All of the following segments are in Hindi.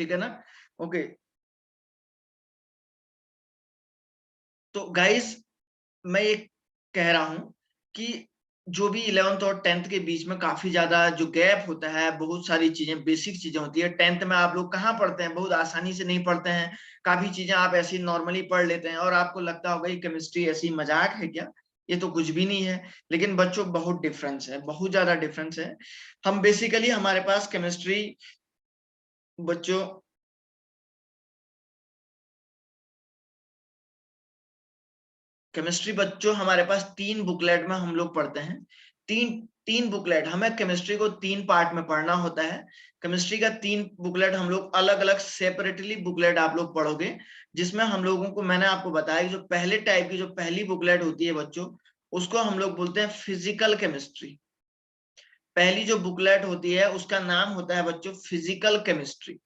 ठीक है ना। ओके, तो गाइस मैं ये कह रहा हूं कि जो भी 11th और 10th के बीच में काफी ज्यादा जो गैप होता है, बहुत सारी चीजें, बेसिक चीजें होती है। 10th में आप लोग कहाँ पढ़ते हैं, बहुत आसानी से नहीं पढ़ते हैं, काफी चीजें आप ऐसी नॉर्मली पढ़ लेते हैं और आपको लगता होगा ये केमिस्ट्री ऐसी मजाक है क्या, ये तो कुछ भी नहीं है। लेकिन बच्चों बहुत डिफरेंस है, बहुत ज्यादा डिफरेंस है। हम बेसिकली हमारे पास केमिस्ट्री बच्चों केमिस्ट्री बच्चों हमारे पास 3 बुकलेट में हम लोग पढ़ते हैं। तीन तीन बुकलेट, हमें केमिस्ट्री को 3 पार्ट में पढ़ना होता है। केमिस्ट्री का 3 बुकलेट हम लोग अलग अलग सेपरेटली बुकलेट आप लोग पढ़ोगे, जिसमें हम लोगों को, मैंने आपको बताया कि जो पहले टाइप की जो पहली बुकलेट होती है बच्चों, उसको हम लोग बोलते हैं फिजिकल केमिस्ट्री। पहली जो बुकलेट होती है उसका नाम होता है बच्चों फिजिकल केमिस्ट्री।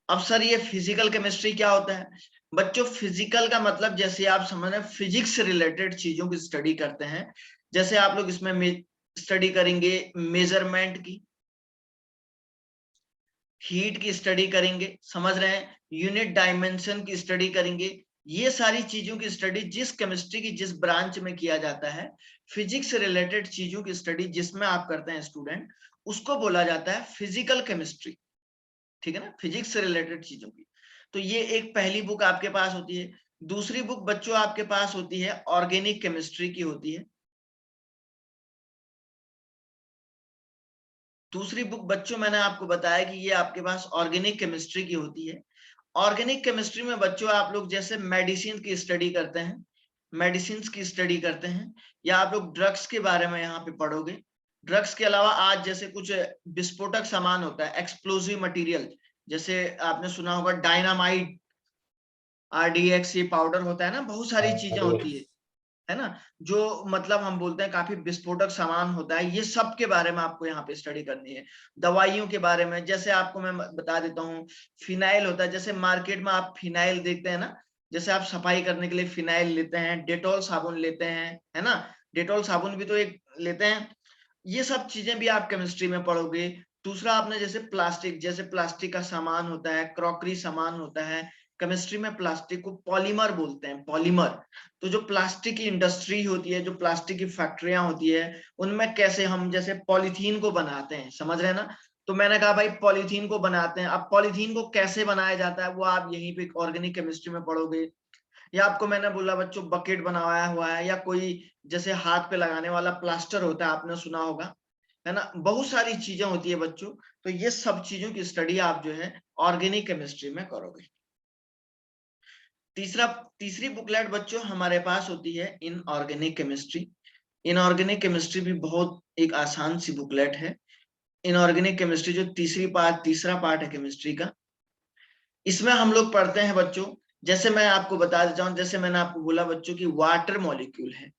अब सर ये फिजिकल केमिस्ट्री क्या होता है बच्चों? फिजिकल का मतलब जैसे आप समझ रहे हैं, फिजिक्स से रिलेटेड चीजों की स्टडी करते हैं। जैसे आप लोग इसमें स्टडी करेंगे मेजरमेंट की, हीट की स्टडी करेंगे, समझ रहे हैं, यूनिट डायमेंशन की स्टडी करेंगे। ये सारी चीजों की स्टडी जिस केमिस्ट्री की जिस ब्रांच में किया जाता है, फिजिक्स से रिलेटेड चीजों की स्टडी जिसमें आप करते हैं स्टूडेंट, उसको बोला जाता है फिजिकल केमिस्ट्री। ठीक है ना, फिजिक्स से रिलेटेड चीजों की। तो ये एक पहली बुक आपके पास होती है। दूसरी बुक बच्चों आपके पास होती है ऑर्गेनिक केमिस्ट्री की होती है। दूसरी बुक बच्चों मैंने आपको बताया कि ये आपके पास ऑर्गेनिक केमिस्ट्री की होती है। ऑर्गेनिक केमिस्ट्री में बच्चों आप लोग जैसे मेडिसिन की स्टडी करते हैं, मेडिसिन की स्टडी करते हैं, या आप लोग ड्रग्स के बारे में यहाँ पे पढ़ोगे। ड्रग्स के अलावा आज जैसे कुछ विस्फोटक सामान होता है, एक्सप्लोसिव मटेरियल, जैसे आपने सुना होगा डायनामाइट, RDX, ये पाउडर होता है ना, बहुत सारी चीजें होती है ना, जो मतलब हम बोलते हैं काफी विस्फोटक सामान होता है। ये सब के बारे में आपको यहाँ पे स्टडी करनी है। दवाइयों के बारे में, जैसे आपको मैं बता देता हूँ, फिनाइल होता है, जैसे मार्केट में आप फिनाइल देखते हैं ना, जैसे आप सफाई करने के लिए फिनाइल लेते हैं, डेटॉल साबुन लेते हैं, है ना, डेटॉल साबुन भी तो एक लेते हैं। ये सब चीजें भी आप केमिस्ट्री में पढ़ोगे। दूसरा आपने जैसे प्लास्टिक, जैसे प्लास्टिक का सामान होता है, क्रॉकरी सामान होता है, केमिस्ट्री में प्लास्टिक को पॉलीमर बोलते हैं, पॉलीमर। तो जो प्लास्टिक की इंडस्ट्री होती है, जो प्लास्टिक की फैक्ट्रियां होती है, उनमें कैसे हम जैसे पॉलीथीन को बनाते हैं, समझ रहे हैं ना। तो मैंने कहा भाई पॉलीथीन को बनाते हैं, अब पॉलीथीन को कैसे बनाया जाता है वो आप यहीं पे ऑर्गेनिक केमिस्ट्री में पढ़ोगे। या आपको मैंने बोला बच्चों बकेट बनाया हुआ है, या कोई जैसे हाथ पे लगाने वाला प्लास्टर होता है, आपने सुना होगा, है ना, बहुत सारी चीजें होती है बच्चों। तो ये सब चीजों की स्टडी आप जो है ऑर्गेनिक केमिस्ट्री में करोगे। तीसरी बुकलेट बच्चों हमारे पास होती है इनऑर्गेनिक केमिस्ट्री। इनऑर्गेनिक केमिस्ट्री भी बहुत एक आसान सी बुकलेट है। इनऑर्गेनिक केमिस्ट्री जो तीसरा पार्ट है केमिस्ट्री का, इसमें हम लोग पढ़ते हैं बच्चों, जैसे मैं आपको बता देता हूँ, जैसे मैंने आपको बोला बच्चों की वाटर मॉलिक्यूल है।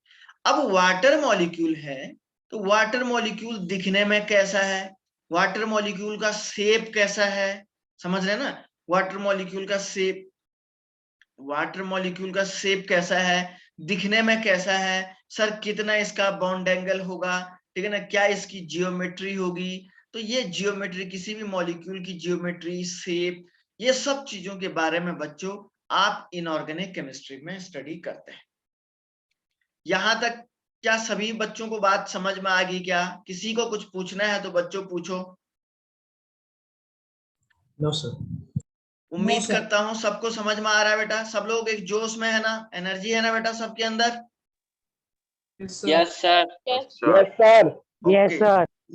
अब वाटर मॉलिक्यूल है, तो वाटर मॉलिक्यूल दिखने में कैसा है, वाटर मॉलिक्यूल का शेप कैसा है, समझ रहे हैं ना, वाटर मॉलिक्यूल का शेप, वाटर मॉलिक्यूल का शेप कैसा है, दिखने में कैसा है, सर कितना इसका बॉन्ड एंगल होगा, ठीक है ना, क्या इसकी जियोमेट्री होगी। तो ये जियोमेट्री, किसी भी मॉलिक्यूल की जियोमेट्री, शेप, ये सब चीजों के बारे में बच्चों आप इनऑर्गेनिक केमिस्ट्री में स्टडी करते हैं। यहां तक क्या सभी बच्चों को बात समझ में आ गई? क्या किसी को कुछ पूछना है तो बच्चों पूछो। No sir. उम्मीद करता हूं सबको समझ में आ रहा है बेटा, सब लोग एक जोश में है ना, एनर्जी है ना बेटा सबके अंदर? Yes sir. Yes sir. Okay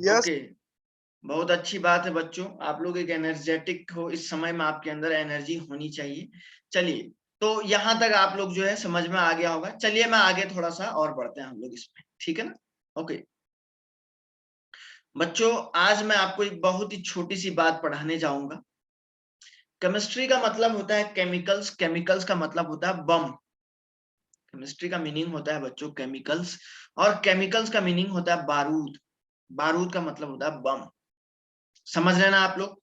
yes. Okay, बहुत अच्छी बात है बच्चों, आप लोग एक एनर्जेटिक हो, इस समय में आपके अंदर एनर्जी होनी चाहिए। चलिए, तो यहां तक आप लोग जो है समझ में आ गया होगा। चलिए मैं आगे थोड़ा सा और बढ़ते हैं हम लोग इसमें, ठीक है ना। ओके बच्चों, आज मैं आपको एक बहुत ही छोटी सी बात पढ़ाने जाऊंगा। केमिस्ट्री का मतलब होता है केमिकल्स, केमिकल्स का मतलब होता है बम। केमिस्ट्री का मीनिंग होता है बच्चों केमिकल्स, और केमिकल्स का मीनिंग होता है बारूद। बारूद का मतलब होता है बम, समझ रहे ना आप लोग।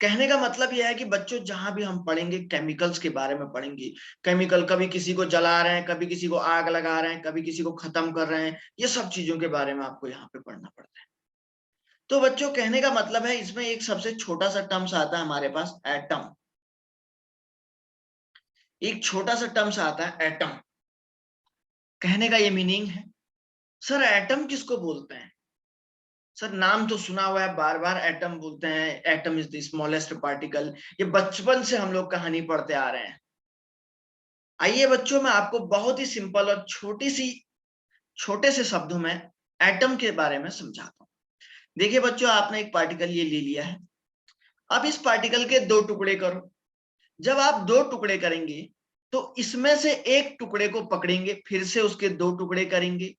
कहने का मतलब यह है कि बच्चों जहां भी हम पढ़ेंगे केमिकल्स के बारे में पढ़ेंगे। केमिकल, कभी किसी को जला रहे हैं, कभी किसी को आग लगा रहे हैं, कभी किसी को खत्म कर रहे हैं, ये सब चीजों के बारे में आपको यहाँ पे पढ़ना पड़ता है। तो बच्चों कहने का मतलब है इसमें एक सबसे छोटा सा टर्म्स आता है हमारे पास, एटम। एक छोटा सा टर्म्स आता है एटम। कहने का ये मीनिंग है। सर एटम किसको बोलते हैं? सर नाम तो सुना हुआ है, बार बार एटम बोलते हैं, atom is the smallest particle. ये बचपन से हम लोग कहानी पढ़ते आ रहे हैं। आइए बच्चों, मैं आपको बहुत ही सिंपल और छोटे से शब्दों में एटम के बारे में समझाता हूँ। देखिए बच्चों, आपने एक पार्टिकल ये ले लिया है। अब इस पार्टिकल के दो टुकड़े करो। जब आप दो टुकड़े करेंगे तो इसमें से एक टुकड़े को पकड़ेंगे, फिर से उसके दो टुकड़े करेंगे।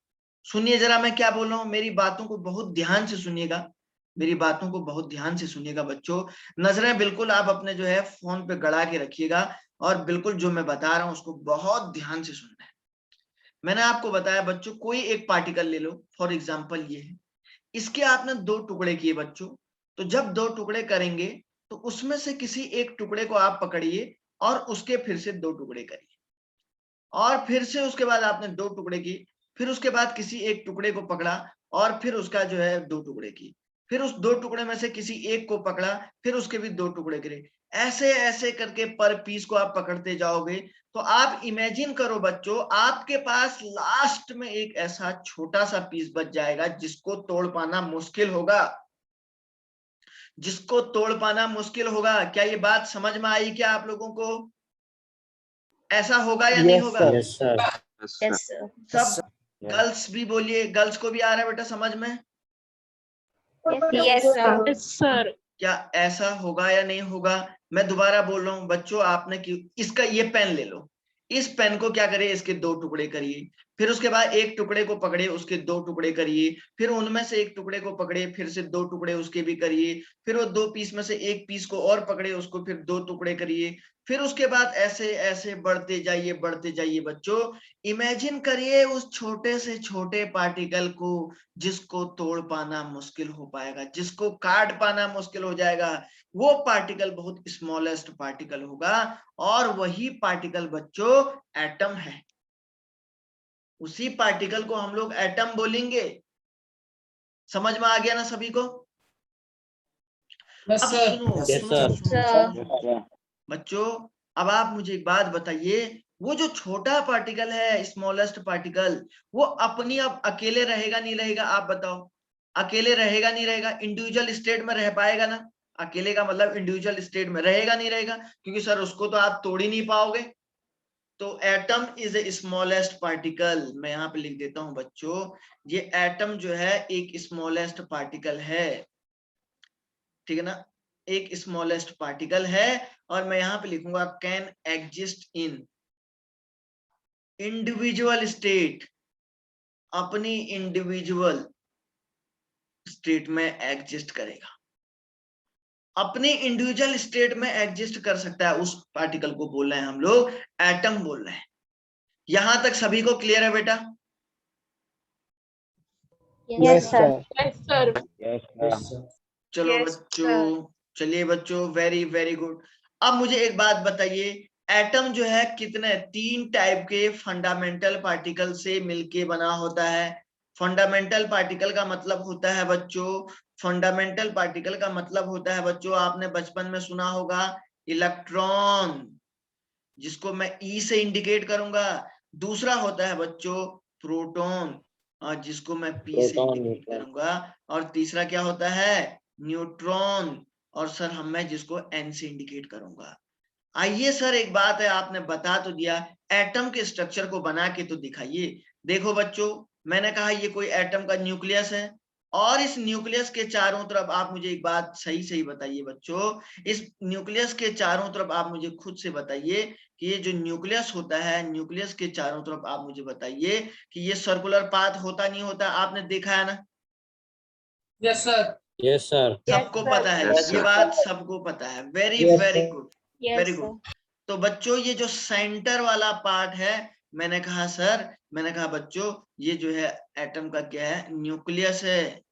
सुनिए जरा मैं क्या बोल रहा हूं, मेरी बातों को बहुत ध्यान से सुनिएगा। मेरी बातों को बहुत ध्यान से सुनिएगा बच्चों। नजरें बिल्कुल आप अपने जो है फोन पे गड़ा के रखिएगा, और बिल्कुल जो मैं बता रहा हूं उसको बहुत ध्यान से सुनना है। मैंने आपको बताया बच्चों, कोई एक पार्टिकल ले लो, फॉर एग्जाम्पल ये है। इसके आपने दो टुकड़े किए बच्चों। तो जब दो टुकड़े करेंगे तो उसमें से किसी एक टुकड़े को आप पकड़िए और उसके फिर से दो टुकड़े करिए, और फिर से उसके बाद आपने दो टुकड़े किए, फिर उसके बाद किसी एक टुकड़े को पकड़ा और फिर उसका जो है दो टुकड़े किए, फिर उस दो टुकड़े में से किसी एक को पकड़ा, फिर उसके भी दो टुकड़े करे। ऐसे ऐसे करके पर पीस को आप पकड़ते जाओगे तो आप इमेजिन करो बच्चों, आपके पास लास्ट में एक ऐसा छोटा सा पीस बच जाएगा जिसको तोड़ पाना मुश्किल होगा। जिसको तोड़ पाना मुश्किल होगा। क्या ये बात समझ में आई क्या आप लोगों को? ऐसा होगा या नहीं होगा? Yes sir. Yes sir. सब गर्ल्स भी बोलिए, गर्ल्स को भी आ रहा है बेटा समझ में? Yes sir. क्या ऐसा होगा या नहीं होगा? मैं दोबारा बोल रहा हूं बच्चों, आपने क्यों, इसका ये पेन ले लो। इस पेन को क्या करिए, इसके दो टुकड़े करिए, फिर उसके बाद एक टुकड़े को पकड़े उसके दो टुकड़े करिए, फिर उनमें से एक टुकड़े को पकड़े फिर से दो टुकड़े उसके भी करिए, फिर वो दो पीस में से एक पीस को और पकड़े उसको फिर दो टुकड़े करिए, फिर उसके बाद ऐसे ऐसे बढ़ते जाइए बच्चों। इमेजिन करिए उस छोटे से छोटे पार्टिकल को जिसको तोड़ पाना मुश्किल हो पाएगा, जिसको काट पाना मुश्किल हो जाएगा। वो पार्टिकल बहुत स्मॉलेस्ट पार्टिकल होगा, और वही पार्टिकल बच्चों एटम है। उसी पार्टिकल को हम लोग एटम बोलेंगे। समझ में आ गया ना सभी को? अब सुनो बच्चों, अब आप मुझे एक बात बताइए, वो जो छोटा पार्टिकल है स्मॉलेस्ट पार्टिकल, वो अपनी अब अकेले रहेगा नहीं रहेगा? आप बताओ। अकेले रहेगा नहीं रहेगा? इंडिविजुअल स्टेट में रह पाएगा ना? अकेले का मतलब इंडिविजुअल स्टेट में रहेगा नहीं रहेगा, क्योंकि सर उसको तो आप तोड़ ही नहीं पाओगे। तो atom is a smallest particle. मैं यहाँ पे लिख देता हूं बच्चों, ये एटम जो है एक स्मॉलेस्ट पार्टिकल है। ठीक है ना? एक स्मॉलेस्ट पार्टिकल है। और मैं यहां पे लिखूंगा can exist in individual state. अपनी इंडिविजुअल स्टेट में एग्जिस्ट करेगा। अपनी इंडिविजुअल स्टेट में एग्जिस्ट कर सकता है, उस पार्टिकल को बोल रहे हैं हम लोग एटम बोल रहे हैं। यहां तक सभी को क्लियर है बेटा? Yes sir. Yes sir. चलो Yes, बच्चों, चलिए बच्चों, वेरी वेरी गुड। अब मुझे एक बात बताइए, एटम जो है कितने, तीन टाइप के फंडामेंटल पार्टिकल से मिलके बना होता है। फंडामेंटल पार्टिकल का मतलब होता है बच्चों, फंडामेंटल पार्टिकल का मतलब होता है बच्चों, आपने बचपन में सुना होगा इलेक्ट्रॉन, जिसको मैं ई से इंडिकेट करूंगा। दूसरा होता है बच्चों प्रोटॉन, और जिसको मैं पी से इंडिकेट करूंगा। और तीसरा क्या होता है? न्यूट्रॉन, और सर मैं जिसको एन से इंडिकेट करूंगा। आइए सर, एक बात है, आपने बता तो दिया, एटम के स्ट्रक्चर को बना के तो दिखाइए। देखो बच्चों, मैंने कहा ये कोई एटम का न्यूक्लियस है, और इस न्यूक्लियस के चारों तरफ आप मुझे एक बात सही सही बताइए बच्चों, इस न्यूक्लियस के चारों तरफ आप मुझे खुद से बताइए कि ये जो न्यूक्लियस होता है, न्यूक्लियस के चारों तरफ आप मुझे बताइए कि ये सर्कुलर पाथ होता नहीं होता? आपने देखा है ना? Yes sir. Yes sir. सबको पता है, ये बात सबको पता है। Very very good, very good. तो बच्चों ये जो सेंटर वाला पार्ट है, मैंने कहा सर, मैंने कहा बच्चों ये जो है एटम का क्या है? न्यूक्लियस है।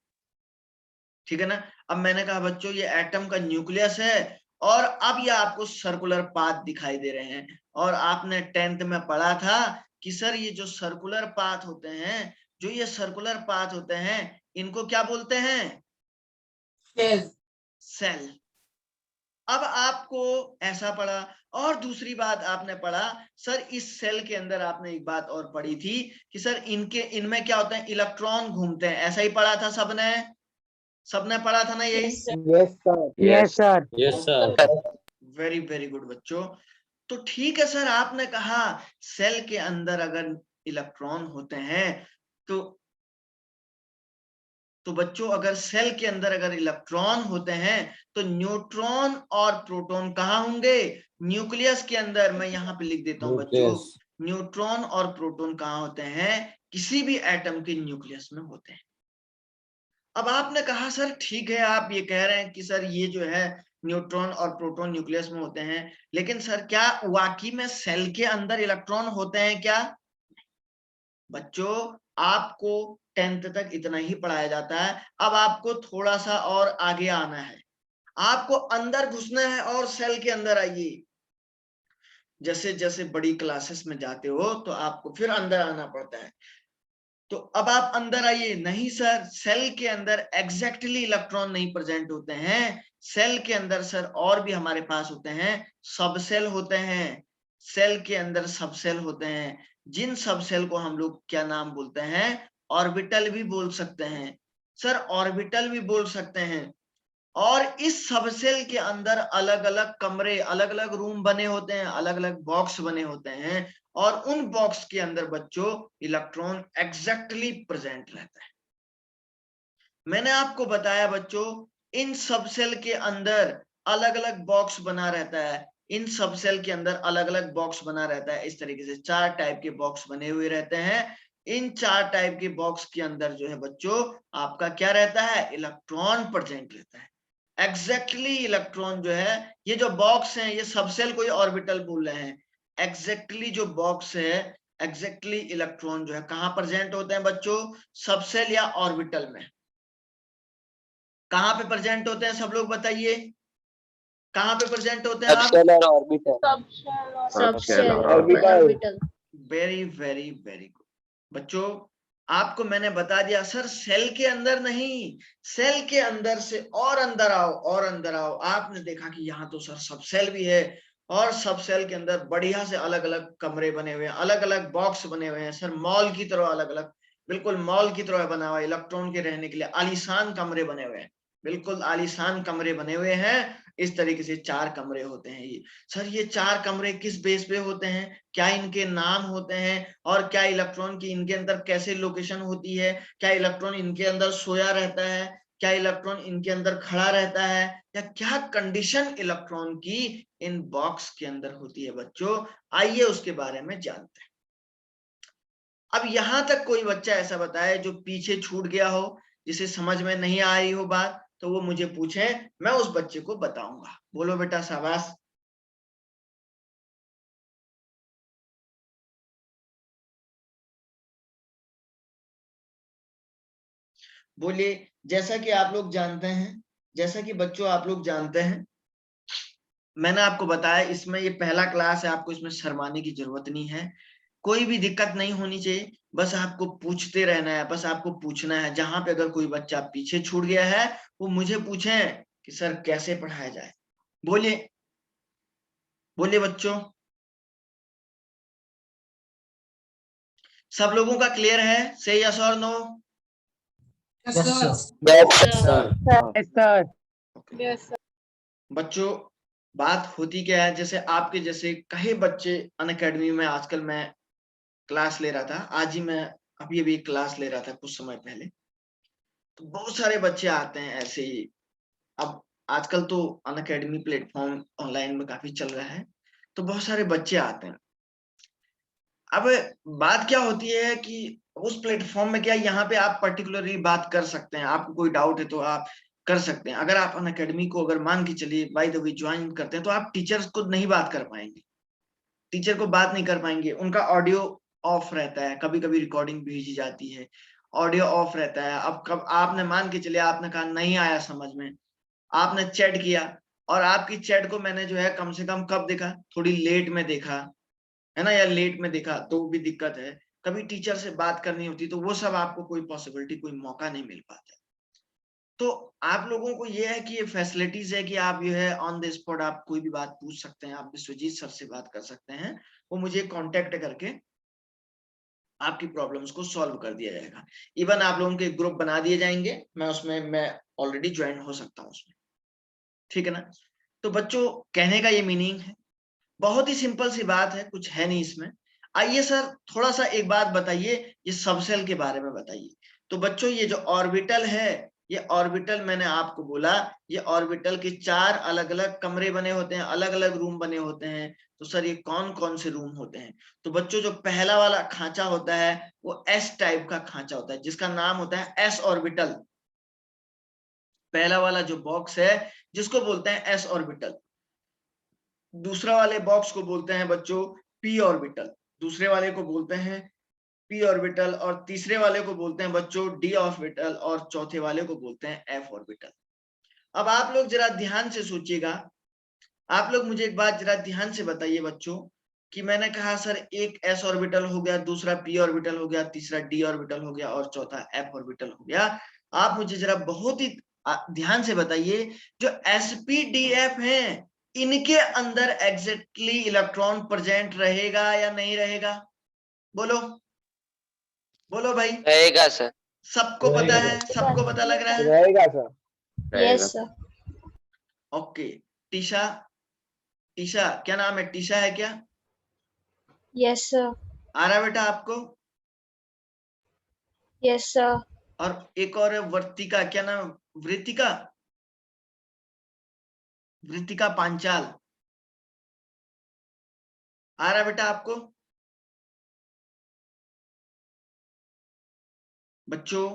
ठीक है ना? अब मैंने कहा बच्चों ये एटम का न्यूक्लियस है, और अब ये आपको सर्कुलर पाथ दिखाई दे रहे हैं। और आपने 10th में पढ़ा था कि सर ये जो सर्कुलर पाथ होते हैं, जो ये सर्कुलर पाथ होते हैं, इनको क्या बोलते हैं? सेल। अब आपको ऐसा पढ़ा। और दूसरी बात आपने पढ़ा सर, इस सेल के अंदर आपने एक बात और पढ़ी थी कि सर इनमें क्या होता है, इलेक्ट्रॉन घूमते हैं। ऐसा ही पढ़ा था सबने पढ़ा था ना यही? Yes sir. Yes sir. Yes sir. Very very good बच्चों। तो ठीक है सर, आपने कहा सेल के अंदर अगर इलेक्ट्रॉन होते हैं तो बच्चों अगर सेल के अंदर अगर इलेक्ट्रॉन होते हैं तो न्यूट्रॉन और प्रोटॉन कहाँ होंगे? न्यूक्लियस के अंदर। मैं यहाँ पे लिख देता हूँ बच्चों, न्यूट्रॉन और प्रोटॉन कहाँ होते हैं? किसी भी एटम के न्यूक्लियस में होते हैं। अब आपने कहा सर ठीक है, आप ये कह रहे हैं कि सर ये जो है न्यूट्रॉन और प्रोटॉन न्यूक्लियस में होते हैं, लेकिन सर क्या वाकई में सेल के अंदर इलेक्ट्रॉन होते हैं क्या? बच्चों आपको 10th तक इतना ही पढ़ाया जाता है। अब आपको थोड़ा सा और आगे आना है, आपको अंदर घुसना है और सेल के अंदर आइए। जैसे जैसे बड़ी क्लासेस में जाते हो तो आपको फिर अंदर आना पड़ता है। तो अब आप अंदर आइए। नहीं सर, सेल के अंदर एग्जैक्टली इलेक्ट्रॉन नहीं प्रेजेंट होते हैं। सेल के अंदर सर और भी हमारे पास होते हैं, सब सेल होते हैं। सेल के अंदर सब सेल होते हैं, जिन सब सेल को हम लोग क्या नाम बोलते हैं? ऑर्बिटल भी बोल सकते हैं सर, ऑर्बिटल भी बोल सकते हैं। और इस सब सेल के अंदर अलग अलग कमरे, अलग अलग रूम बने होते हैं, अलग अलग बॉक्स बने होते हैं, और उन बॉक्स के अंदर बच्चों इलेक्ट्रॉन एग्जैक्टली प्रेजेंट रहता है। मैंने आपको बताया बच्चों, इन सब सेल के अंदर अलग अलग बॉक्स बना रहता है। इन सब सेल के अंदर अलग अलग बॉक्स बना रहता है। इस तरीके से 4 टाइप के बॉक्स बने हुए रहते हैं। इन 4 टाइप के बॉक्स के अंदर जो है बच्चों आपका क्या रहता है? इलेक्ट्रॉन प्रेजेंट रहता है। एग्जैक्टली इलेक्ट्रॉन जो है, ये जो बॉक्स है ये सब सेल को ऑर्बिटल बोल रहे हैं। एग्जैक्टली जो बॉक्स है, एग्जैक्टली इलेक्ट्रॉन जो है कहां प्रेजेंट होते हैं बच्चों? सब सेल या ऑर्बिटल में। कहां पे प्रेजेंट होते हैं सब लोग बताइए? कहां पे प्रेजेंट होते हैं आप? सबसेल और orbital. Subshell orbital. Orbital. Very very very good बच्चों, आपको मैंने बता दिया सर सेल के अंदर नहीं, सेल के अंदर से और अंदर आओ और अंदर आओ। आपने देखा कि यहाँ तो सर सब सेल भी है, और सब सेल के अंदर बढ़िया से अलग अलग कमरे बने हुए हैं, अलग अलग बॉक्स बने हुए हैं सर, मॉल की तरह अलग अलग, बिल्कुल मॉल की तरह बना हुआ है। इलेक्ट्रॉन के रहने के लिए आलीशान कमरे बने हुए हैं, बिल्कुल आलीशान कमरे बने हुए हैं। इस तरीके से 4 कमरे होते हैं। ये सर ये 4 कमरे किस बेस पे होते हैं? क्या इनके नाम होते हैं? और क्या इलेक्ट्रॉन की इनके अंदर कैसे लोकेशन होती है? क्या इलेक्ट्रॉन इनके अंदर सोया रहता है? क्या इलेक्ट्रॉन इनके अंदर खड़ा रहता है? या क्या कंडीशन इलेक्ट्रॉन की इन बॉक्स के अंदर होती है बच्चों? आइए उसके बारे में जानते हैं। अब यहां तक कोई बच्चा ऐसा बताए जो पीछे छूट गया हो, जिसे समझ में नहीं आ रही हो बात, तो वो मुझे पूछे, मैं उस बच्चे को बताऊंगा। बोलो बेटा शाबाश। बोलिए। जैसा कि आप लोग जानते हैं, जैसा कि बच्चों आप लोग जानते हैं, मैंने आपको बताया इसमें ये पहला क्लास है, आपको इसमें शर्माने की जरूरत नहीं है, कोई भी दिक्कत नहीं होनी चाहिए। बस आपको पूछते रहना है, बस आपको पूछना है। जहां पे अगर कोई बच्चा पीछे छूट गया है वो मुझे पूछे कि सर कैसे पढ़ाया जाए। बोलिए, बोलिए बच्चों। सब लोगों का क्लियर है? से यस और नो? Yes sir. बच्चों बात होती क्या है, जैसे आपके जैसे कई बच्चे अनअकैडमी में, आजकल मैं क्लास ले रहा था, आज ही मैं अभी अभी क्लास ले रहा था कुछ समय पहले, तो बहुत सारे बच्चे आते हैं ऐसे ही। अब आजकल तो अनअकैडमी प्लेटफॉर्म ऑनलाइन में काफी चल रहा है, तो बहुत सारे बच्चे आते हैं। अब बात क्या होती है कि उस प्लेटफॉर्म में क्या, यहाँ पे आप पर्टिकुलरली बात कर सकते हैं, आपको कोई डाउट है तो आप कर सकते हैं। अगर आप अनअकैडमी को अगर मान के चलिए बाय द वे ज्वाइन करते हैं, तो आप टीचर्स को नहीं बात कर पाएंगे, टीचर को बात नहीं कर पाएंगे। उनका ऑडियो ऑफ रहता है, कभी कभी रिकॉर्डिंग भेजी जाती है, ऑडियो ऑफ रहता है। अब कब आपने मान के चलिए आपने कहा नहीं आया समझ में, आपने चैट किया, और आपकी चैट को मैंने जो है कम से कम कब देखा, थोड़ी लेट में देखा है ना, या लेट में देखा, तो भी दिक्कत है। कभी टीचर से बात करनी होती तो वो सब आपको कोई पॉसिबिलिटी, कोई मौका नहीं मिल पाता। तो आप लोगों को ये है कि ये फैसिलिटीज है कि आप जो है ऑन द स्पॉट आप कोई भी बात पूछ सकते हैं, आप विश्वजीत सर से बात कर सकते हैं, वो मुझे कांटेक्ट करके आपकी प्रॉब्लम्स को सॉल्व कर दिया जाएगा। इवन आप लोगों के ग्रुप बना दिए जाएंगे, मैं ऑलरेडी ज्वाइन हो सकता हूँ उसमें, ठीक है ना। तो बच्चों कहने का ये मीनिंग है, बहुत ही सिंपल सी बात है, कुछ है नहीं इसमें। आइए सर थोड़ा सा एक बात बताइए, ये सबसेल के बारे में बताइए। तो बच्चों ये जो ऑर्बिटल है, ये ऑर्बिटल मैंने आपको बोला, ये ऑर्बिटल के 4 अलग अलग कमरे बने होते हैं, अलग अलग रूम बने होते हैं। तो सर ये कौन कौन से रूम होते हैं? तो बच्चों जो पहला वाला खांचा होता है वो एस टाइप का खांचा होता है, जिसका नाम होता है एस ऑर्बिटल। पहला वाला जो बॉक्स है जिसको बोलते हैं एस ऑर्बिटल। दूसरा वाले बॉक्स को बोलते हैं बच्चों पी ऑर्बिटल, दूसरे वाले को बोलते हैं पी ऑर्बिटल, और तीसरे वाले को बोलते हैं बच्चों डी ऑर्बिटल, और चौथे वाले को बोलते हैं एफ ऑर्बिटल। अब आप लोग जरा ध्यान से सोचिएगा, आप लोग मुझे एक बात जरा ध्यान से बताइए बच्चों, कि मैंने कहा सर एक एस ऑर्बिटल हो गया, दूसरा पी ऑर्बिटल हो गया, तीसरा डी ऑर्बिटल हो गया, और चौथा एफ ऑर्बिटल हो गया। आप मुझे जरा बहुत ही ध्यान से बताइए, जो sp-df है इनके अंदर एग्जैक्टली इलेक्ट्रॉन प्रेजेंट रहेगा या नहीं रहेगा? बोलो बोलो भाई। रहेगा सर। सबको पता है, सबको पता लग रहा है? रहेगा sir. Yes sir. Okay. Trisha, Trisha क्या नाम है, टीशा है क्या? Yes sir. आ रहा बेटा आपको? Yes sir. और एक और वर्तिका, क्या नाम? वृतिका, वृतिका पांचाल, आ रहा बेटा आपको? बच्चों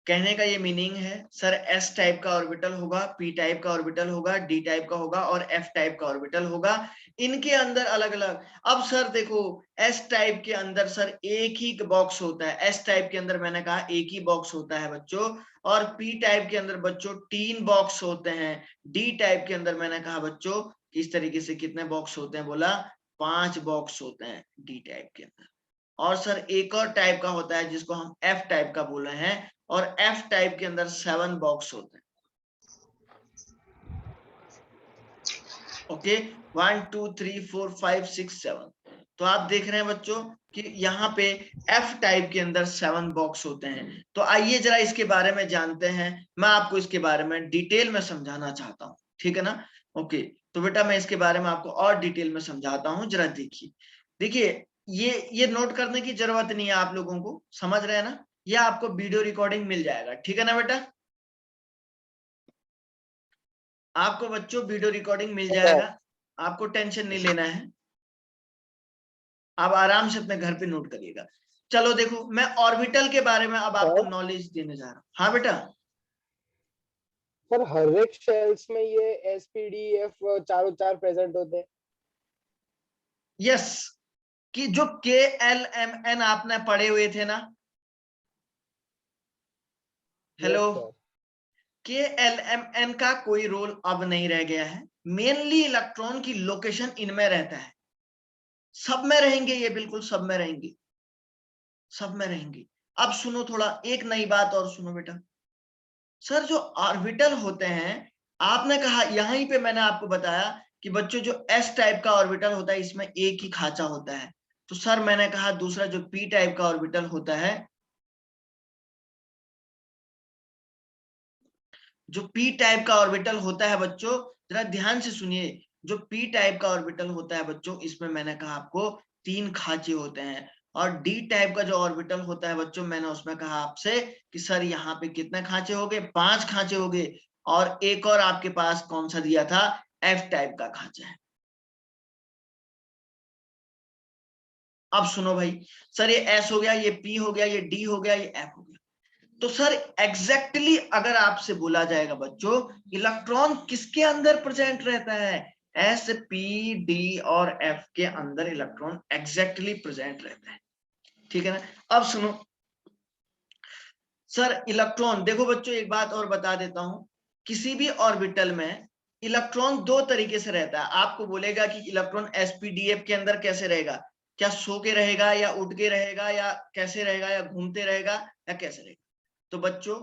कहने का ये मीनिंग है, सर एस टाइप का ऑर्बिटल होगा, पी टाइप का ऑर्बिटल होगा, डी टाइप का होगा, और एफ टाइप का ऑर्बिटल होगा। इनके अंदर अलग अलग, अब सर देखो एस टाइप के अंदर सर एक ही बॉक्स होता है, एस टाइप के अंदर मैंने कहा एक ही बॉक्स होता है बच्चों, और पी टाइप के अंदर बच्चों 3 बॉक्स होते हैं। डी टाइप के अंदर मैंने कहा बच्चों किस तरीके से कितने बॉक्स होते हैं, बोला 5 बॉक्स होते हैं डी टाइप के अंदर। और सर एक और टाइप का होता है जिसको हम एफ टाइप का बोल रहे हैं, और एफ टाइप के अंदर 7 बॉक्स होते हैं। ओके, 1 2 3 4 5 6 7। तो आप देख रहे हैं बच्चों कि यहाँ पे एफ टाइप के अंदर 7 बॉक्स होते हैं। तो आइए जरा इसके बारे में जानते हैं, मैं आपको इसके बारे में डिटेल में समझाना चाहता हूँ, ठीक है ना। ओके, तो बेटा मैं इसके बारे में आपको और डिटेल में समझाता हूँ, जरा देखिए। देखिए ये नोट करने की जरूरत नहीं है, आप लोगों को समझ रहे हैं ना, ये आपको वीडियो रिकॉर्डिंग मिल जाएगा, ठीक है ना बेटा। आपको बच्चों वीडियो रिकॉर्डिंग मिल जाएगा, आपको टेंशन नहीं लेना है, आप आराम से अपने घर पे नोट करिएगा। चलो देखो मैं ऑर्बिटल के बारे में अब आपको नॉलेज देने जा रहा हूँ। हाँ बेटा। सर हर एक शेल्स में ये एसपीडीएफ चारों चार प्रेजेंट होते हैं। यस, कि जो KLMN आपने पढ़े हुए थे ना, हेलो, KLMN का कोई रोल अब नहीं रह गया है, मेनली इलेक्ट्रॉन की लोकेशन इनमें रहता है, सब में रहेंगे ये, बिल्कुल सब में रहेंगे, सब में रहेंगे। अब सुनो थोड़ा एक नई बात और सुनो बेटा, सर जो ऑर्बिटल होते हैं, आपने कहा यहीं पे मैंने आपको बताया कि बच्चों जो एस टाइप का ऑर्बिटल होता है इसमें एक ही खांचा होता है। तो सर मैंने कहा दूसरा जो पी टाइप का ऑर्बिटल होता है, जो पी टाइप का ऑर्बिटल होता है बच्चों, जरा ध्यान से सुनिए, जो पी टाइप का ऑर्बिटल होता है बच्चों इसमें मैंने कहा आपको 3 खांचे होते हैं। और डी टाइप का जो ऑर्बिटल होता है बच्चों, मैंने उसमें कहा आपसे कि सर यहाँ पे कितने खांचे हो गए, 5 खांचे हो गए, और एक और आपके पास कौन सा दिया था, एफ टाइप का खांचा है। अब सुनो भाई, सर ये एस हो गया, ये पी हो गया, ये डी हो गया, ये एफ हो गया। तो सर एग्जैक्टली अगर आपसे बोला जाएगा बच्चों इलेक्ट्रॉन किसके अंदर प्रेजेंट रहता है, एस पी डी और एफ के अंदर इलेक्ट्रॉन एग्जैक्टली प्रेजेंट रहता है, ठीक है ना। अब सुनो सर इलेक्ट्रॉन, देखो बच्चों एक बात और बता देता हूं, किसी भी ऑर्बिटल में इलेक्ट्रॉन 2 तरीके से रहता है। आपको बोलेगा कि इलेक्ट्रॉन sp-df के अंदर कैसे रहेगा, क्या सो के रहेगा या उठ के रहेगा या कैसे रहेगा, या घूमते रहेगा या कैसे रहेगा। तो बच्चों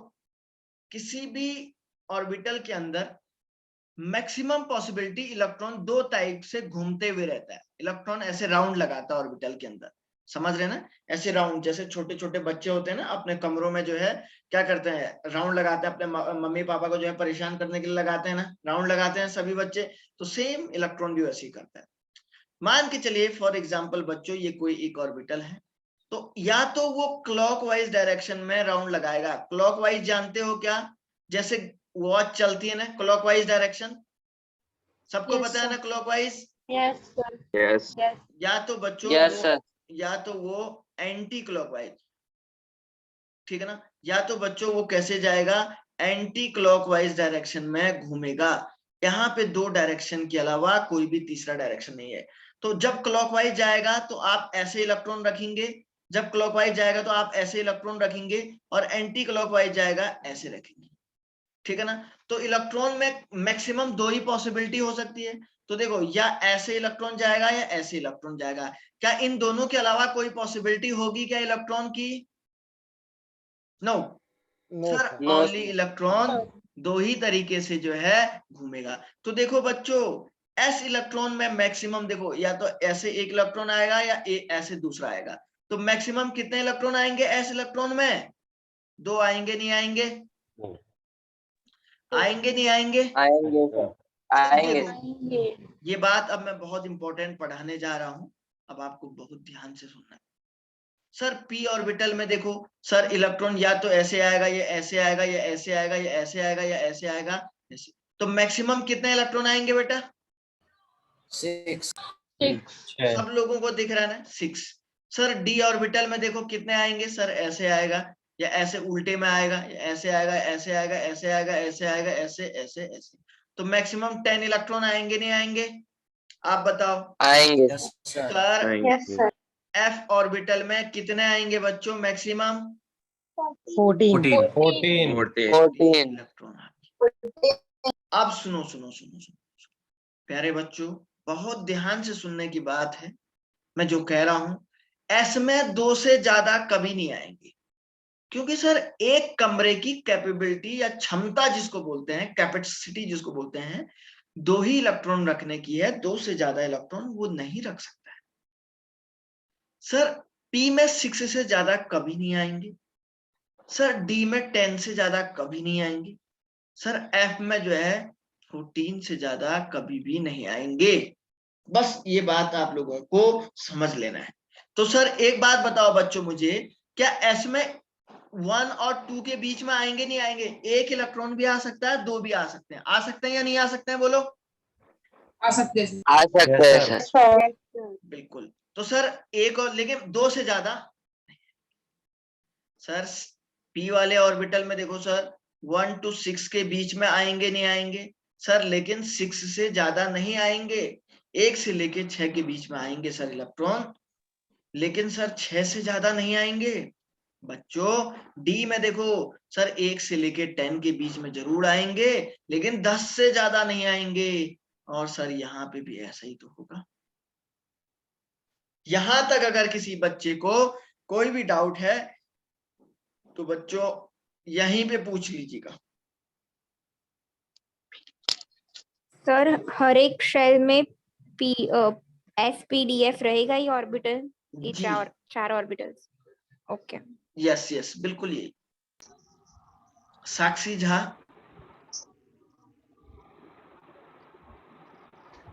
किसी भी ऑर्बिटल के अंदर मैक्सिमम पॉसिबिलिटी इलेक्ट्रॉन दो टाइप से घूमते हुए रहता है। इलेक्ट्रॉन ऐसे राउंड लगाता है ऑर्बिटल के अंदर, समझ रहे ना, ऐसे राउंड, जैसे छोटे छोटे बच्चे होते हैं ना अपने कमरों में जो है क्या करते हैं, राउंड लगाते हैं, अपने मम्मी पापा को जो है परेशान करने के लिए लगाते हैं ना, राउंड लगाते हैं सभी बच्चे, तो सेम इलेक्ट्रॉन भी वैसे ही करता है। मान के चलिए फॉर एग्जाम्पल बच्चों ये कोई एक ऑर्बिटल है, तो या तो वो क्लॉकवाइज डायरेक्शन में राउंड लगाएगा। क्लॉकवाइज जानते हो क्या, जैसे वॉच चलती है ना क्लॉकवाइज डायरेक्शन, सबको Yes, पता है sir. ना clockwise. Yes, sir. Yes. Yes. या तो बच्चों Yes, वो, sir. या तो वो एंटी क्लॉकवाइज, ठीक है ना, या तो बच्चों वो कैसे जाएगा, एंटी क्लॉकवाइज डायरेक्शन में घूमेगा। यहाँ पे दो डायरेक्शन के अलावा कोई भी तीसरा डायरेक्शन नहीं है। तो जब क्लॉकवाइज जाएगा तो आप ऐसे इलेक्ट्रॉन रखेंगे, जब क्लॉकवाइज जाएगा तो आप ऐसे इलेक्ट्रॉन रखेंगे, और एंटी क्लॉकवाइज जाएगा ऐसे रखेंगे, ठीक है ना। तो इलेक्ट्रॉन में मैक्सिमम दो ही पॉसिबिलिटी हो सकती है। तो देखो या ऐसे इलेक्ट्रॉन जाएगा या ऐसे इलेक्ट्रॉन जाएगा। क्या इन दोनों के अलावा कोई पॉसिबिलिटी होगी क्या इलेक्ट्रॉन की? No sir, No, only electron दो ही तरीके से जो है घूमेगा। तो देखो बच्चों एस इलेक्ट्रॉन में मैक्सिमम देखो, या तो ऐसे एक इलेक्ट्रॉन आएगा या ऐसे दूसरा आएगा। तो मैक्सिमम कितने इलेक्ट्रॉन आएंगे एस इलेक्ट्रॉन में? दो आएंगे, नहीं आएंगे? आएंगे नहीं आएंगे? आएंगे सर, सर आएंगे। देखो ये बात अब मैं बहुत इंपॉर्टेंट पढ़ाने जा रहा हूं, अब आपको बहुत ध्यान से सुनना है। सर पी ऑर्बिटल में देखो सर इलेक्ट्रॉन या तो ऐसे आएगा, ये ऐसे आएगा, या ऐसे आएगा, या ऐसे आएगा, या ऐसे आएगा, ऐसे। तो मैक्सिमम कितने इलेक्ट्रॉन आएंगे बेटा? 6. सब लोगों को दिख रहा है ना, 6। सर डी ऑर्बिटल में देखो कितने आएंगे, सर ऐसे आएगा, या ऐसे उल्टे में आएगा, या ऐसे आएगा, ऐसे आएगा, ऐसे आएगा, ऐसे आएगा, ऐसे ऐसे ऐसे। तो मैक्सिमम 10 इलेक्ट्रॉन आएंगे नहीं आएंगे? आप बताओ। आएंगे sir Yes, sir. F orbital में कितने आएंगे बच्चों मैक्सिमम? 14 14। इलेक्ट्रॉन। अब सुनो सुनो सुनो सुनो प्यारे बच्चों, बहुत ध्यान से सुनने की बात है। मैं जो कह रहा हूं एस में दो से ज्यादा कभी नहीं आएंगे, क्योंकि सर एक कमरे की कैपेबिलिटी या क्षमता जिसको बोलते हैं, कैपेसिटी जिसको बोलते हैं, दो ही इलेक्ट्रॉन रखने की है, दो से ज्यादा इलेक्ट्रॉन वो नहीं रख सकता है। सर पी में 6 से ज्यादा कभी नहीं आएंगे। सर डी में 10 से ज्यादा कभी नहीं आएंगे। सर एफ में जो है 14 से ज्यादा कभी भी नहीं आएंगे। बस ये बात आप लोगों को समझ लेना है। तो सर एक बात बताओ बच्चों मुझे, क्या एस में 1 और 2 के बीच में आएंगे नहीं आएंगे? एक इलेक्ट्रॉन भी आ सकता है, दो भी आ सकते हैं, आ सकते हैं या नहीं आ सकते हैं बोलो? आ सकते हैं सर। बिल्कुल। तो सर एक और, लेकिन दो से ज्यादा। सर पी वाले ऑर्बिटल में देखो सर 1 to 6 के बीच में आएंगे नहीं आएंगे? सर लेकिन 6 से ज्यादा नहीं आएंगे, 1 से लेके 6 के बीच में आएंगे सर इलेक्ट्रॉन, लेकिन सर 6 से ज्यादा नहीं आएंगे। बच्चों डी में देखो सर 1 से लेके 10 के बीच में जरूर आएंगे, लेकिन 10 से ज्यादा नहीं आएंगे। और सर यहाँ पे भी ऐसा ही तो होगा। यहां तक अगर किसी बच्चे को कोई भी डाउट है तो बच्चों यहीं पे पूछ लीजिएगा। सर हर एक शेल में पी एसपीडीएफ रहेगा ये ऑर्बिटल, ये जी चार ऑर्बिटल्स। ओके यस यस बिल्कुल यही। साक्षी झा,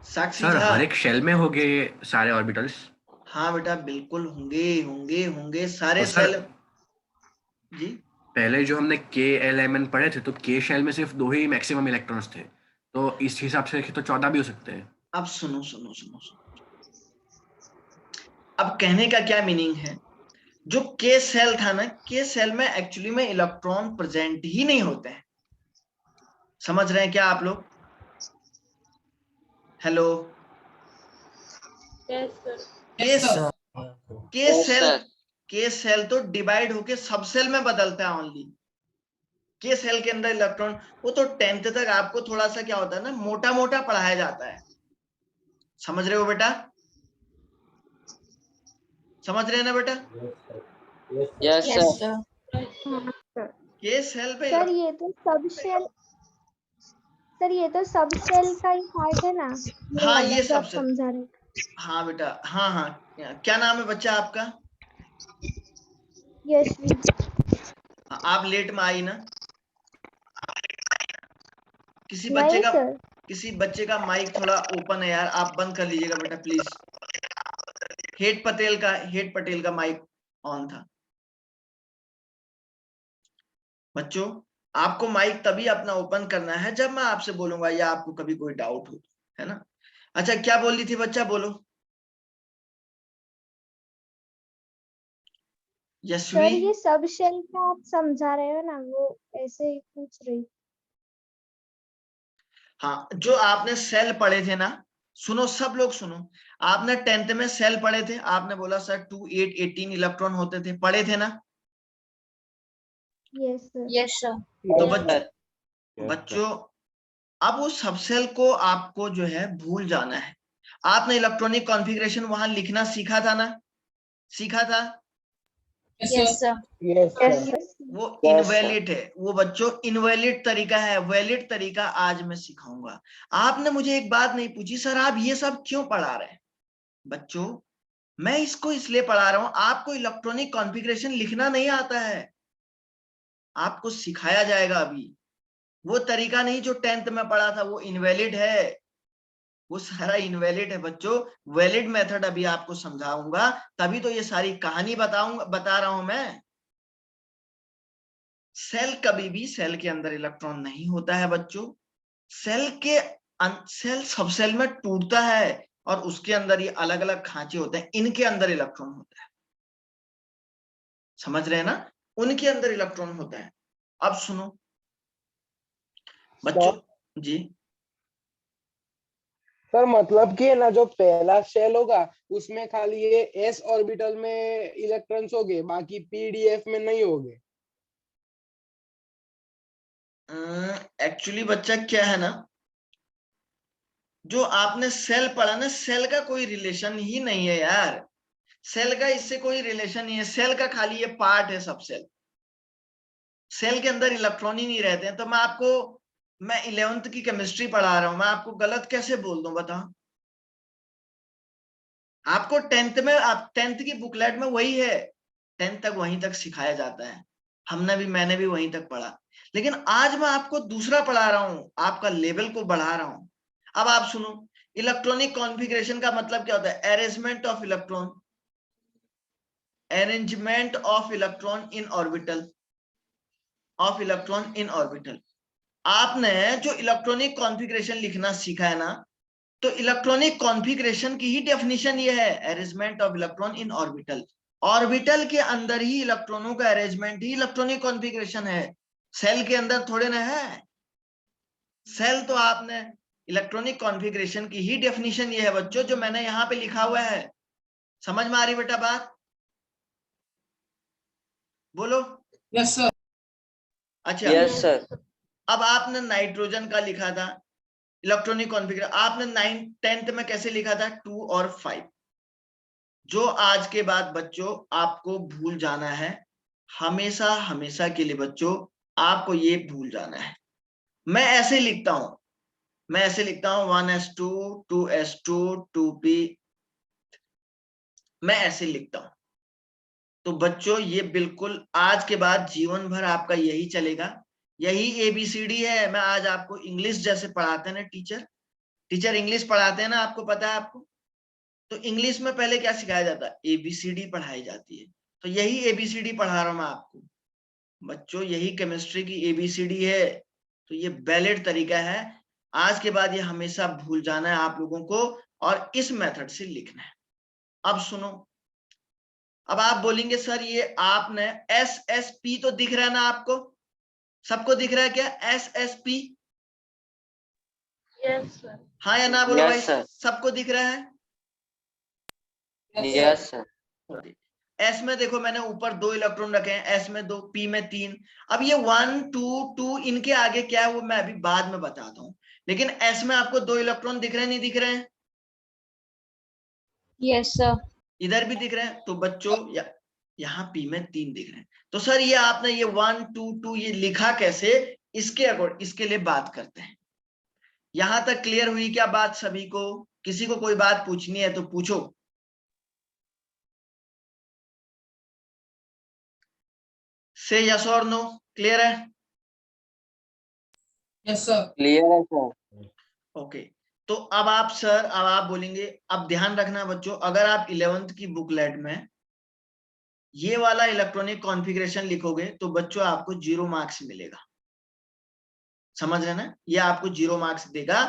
साक्षी सर झा। हर एक शेल में होंगे ये सारे ऑर्बिटल्स? हाँ बेटा बिल्कुल होंगे होंगे होंगे सारे तो सर सेल। जी पहले जो हमने के एल एम एन पढ़े थे तो के शेल में सिर्फ दो ही मैक्सिमम इलेक्ट्रॉन्स थे, तो इस हिसाब से देखें तो 14 भी हो सकते हैं। अब सुनो सुनो सुनो सुनो, अब कहने का क्या मीनिंग है, जो के सेल था ना, के सेल में एक्चुअली में इलेक्ट्रॉन प्रेजेंट ही नहीं होते हैं। समझ रहे हैं क्या आप लोग? हेलो। के सेल तो डिवाइड होके सब सेल में बदलता है ओनली। के सेल के अंदर इलेक्ट्रॉन, वो तो 10th तक आपको थोड़ा सा क्या होता है ना, मोटा मोटा पढ़ाया जाता है। समझ रहे हो बेटा? समझ रहे हैं ना बेटा? Yes Yes, sir. sir. के सेल पे सर ये तो सब शेल, सर ये तो सब सेल का ही पार्ट है ना, ये हाँ वाला ये जो आप सबसे, समझा रहे हैं। हाँ बेटा, हाँ हाँ, क्या नाम है बच्चा आपका? यशवी। हाँ, आप लेट में आई ना? किसी बच्चे नहीं का, सर, किसी बच्चे का माइक थोड़ा ओपन है यार, आप बंद कर लीजिएगा बेटा प्लीज। हेड पटेल का माइक ऑन था। बच्चों, आपको माइक तभी अपना ओपन करना है जब मैं आपसे बोलूंगा या आपको कभी कोई डाउट हो, है ना? अच्छा, क्या बोल रही थी बच्चा, बोलो। यशवी, सर ये सब शेल का आप समझा रहे हो ना, वो ऐसे ही पूछ रही। हाँ, जो आपने सेल पढ़े थे ना, सुनो सब लोग सुनो, आपने 10th में सेल पढ़े थे, आपने बोला सर 2 8 18 इलेक्ट्रॉन होते थे, पढ़े थे ना? Yes sir. Yes, sir. तो Yes, बच्चों, अब वो सब सेल को आपको जो है भूल जाना है। आपने इलेक्ट्रॉनिक कॉन्फ़िगरेशन वहां लिखना सीखा था ना? सीखा था? Yes, sir. Yes sir. Yes वो इनवैलिड है वो बच्चों, इनवैलिड तरीका है, वैलिड तरीका आज मैं सिखाऊंगा। आपने मुझे एक बात नहीं पूछी, सर आप ये सब क्यों पढ़ा रहे हैं? बच्चों, मैं इसको इसलिए पढ़ा रहा हूं, आपको इलेक्ट्रॉनिक कॉन्फ़िगरेशन लिखना नहीं आता है, आपको सिखाया जाएगा अभी। वो तरीका नहीं जो 10th में पढ़ा था, वो इनवैलिड है, वो सारा इनवैलिड है बच्चों। वैलिड मेथड अभी आपको समझाऊंगा, तभी तो ये सारी कहानी बता रहा हूं मैं। सेल कभी भी सेल के अंदर इलेक्ट्रॉन नहीं होता है बच्चों। सेल सब सेल में टूटता है और उसके अंदर ये अलग अलग खांचे होते हैं, इनके अंदर इलेक्ट्रॉन होता है, समझ रहे हैं ना? उनके अंदर इलेक्ट्रॉन होता है। अब सुनो बच्चों जी, सर मतलब कि ना जो पहला शेल होगा उसमें खाली ये एस ऑर्बिटल में इलेक्ट्रॉन्स होंगे, बाकी पीडीएफ में नहीं होंगे। एक्चुअली बच्चा क्या है ना, जो आपने सेल पढ़ा ना, सेल का कोई रिलेशन ही नहीं है यार, सेल का इससे कोई रिलेशन नहीं है। सेल का खाली ये पार्ट है सब सेल, सेल के अंदर इलेक्ट्रॉन ही नहीं रहते हैं। तो मैं 11th की केमिस्ट्री पढ़ा रहा हूं, मैं आपको गलत कैसे बोल दूं बताओ? आपको 10th में, आप 10th की बुकलेट में वही है, 10th तक वहीं तक सिखाया जाता है, मैंने भी वहीं तक पढ़ा। लेकिन आज मैं आपको दूसरा पढ़ा रहा हूं, आपका लेवल को बढ़ा रहा हूं। अब आप सुनो, इलेक्ट्रॉनिक कॉन्फ़िगरेशन का मतलब क्या होता है? Arrangement of electron, arrangement of electron in orbital, of electron in orbital. आपने जो इलेक्ट्रॉनिक कॉन्फ़िगरेशन लिखना सीखा है ना, तो इलेक्ट्रॉनिक कॉन्फ़िगरेशन की ही डेफिनेशन ये है, arrangement of electron in orbital. Orbital के अंदर ही इलेक्ट्रॉनों का अरेंजमेंट ही इलेक्ट्रॉनिक कॉन्फ़िगरेशन है, सेल के अंदर थोड़े ना है। सेल तो आपने, इलेक्ट्रॉनिक कॉन्फ़िगरेशन की ही डेफिनेशन ये है बच्चों, जो मैंने यहाँ पे लिखा हुआ है। समझ में आ रही बेटा बात? बोलो। Yes, sir. अच्छा, Yes, sir. अब आपने नाइट्रोजन का लिखा था इलेक्ट्रॉनिक कॉन्फ़िगरेशन, आपने 10th में कैसे लिखा था? 2 और 5। जो आज के बाद बच्चों आपको भूल जाना है, हमेशा हमेशा के लिए बच्चों आपको ये भूल जाना है। मैं ऐसे लिखता हूं, 1s2 2s2 2p, मैं ऐसे लिखता हूं। तो बच्चों ये बिल्कुल आज के बाद जीवन भर आपका यही चलेगा, यही ABCD है। मैं आज आपको इंग्लिश जैसे पढ़ाते हैं ना, टीचर इंग्लिश पढ़ाते हैं ना, आपको पता है आपको, तो इंग्लिश में पहले क्या सिखाया जाता है? ABCD पढ़ाई जाती है। तो यही ABCD पढ़ा रहा हूं मैं आपको बच्चों, यही केमिस्ट्री की ABCD है। तो ये वैलिड तरीका है, आज के बाद ये हमेशा भूल जाना है आप लोगों को, और इस मेथड से लिखना है। अब सुनो, अब आप बोलेंगे सर ये आपने SSP तो दिख रहा है ना आपको, सबको दिख रहा है क्या SSP? Yes, sir. हाँ या ना बोलो Yes, भाई, sir. सबको दिख रहा है? Yes, sir. एस में देखो मैंने ऊपर 2 इलेक्ट्रॉन रखे हैं, एस में 2, पी में 3। अब ये 1 2 2 इनके आगे क्या है वो मैं अभी बाद में बताता हूं, लेकिन एस में आपको 2 इलेक्ट्रॉन दिख रहे हैं, नहीं दिख रहे हैं? Yes, sir. इधर भी दिख रहे हैं। तो बच्चों यहाँ P में 3 दिख रहे हैं। तो सर ये आपने ये 1 2 2 ये लिखा कैसे, इसके अकॉर्डिंग इसके लिए बात करते हैं। यहां तक क्लियर हुई क्या बात सभी को? किसी को कोई बात पूछनी है तो पूछो। से यस और नो, क्लियर है? यस सर, क्लियर है सर। ओके, तो अब आप सर, अब आप बोलेंगे, अब ध्यान रखना बच्चों, अगर आप 11th की बुकलेट में ये वाला इलेक्ट्रॉनिक कॉन्फ़िगरेशन लिखोगे तो बच्चों आपको 0 मार्क्स मिलेगा। समझ रहे ना? ये आपको 0 मार्क्स देगा।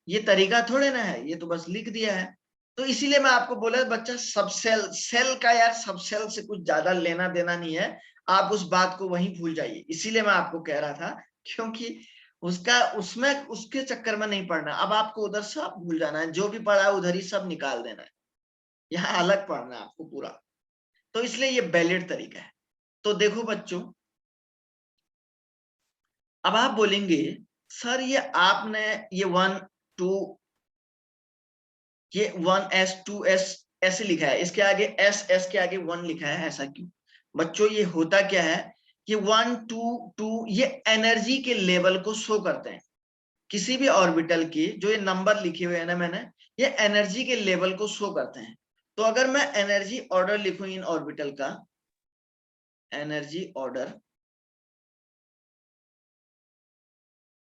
ये तरीका थोड़े ना है, ये तो बस लिख दिया है। तो इसीलिए मैं आपको बोला बच्चा, सब सेल का यार सब सेल से कुछ ज्यादा लेना देना नहीं है, आप उस बात को वहीं भूल जाइए। इसीलिए मैं आपको कह रहा था, क्योंकि उसका उसमें उसके चक्कर में नहीं पढ़ना। अब आपको उधर सब भूल जाना है, जो भी पढ़ा है उधर ही सब निकाल देना है, यहाँ अलग पढ़ना है आपको पूरा। तो इसलिए ये वैलिड तरीका है। तो देखो बच्चों, अब आप बोलेंगे सर ये आपने ये 1 2 ये 1s 2s ऐसे लिखा है, इसके आगे s के आगे 1 लिखा है, ऐसा क्यों? बच्चों ये होता क्या है, ये 1 2 2 ये एनर्जी के लेवल को शो करते हैं। किसी भी ऑर्बिटल की जो ये नंबर लिखे हुए हैं ना मैंने, ये एनर्जी के लेवल को शो करते हैं। तो अगर मैं एनर्जी ऑर्डर लिखूं इन ऑर्बिटल का, एनर्जी ऑर्डर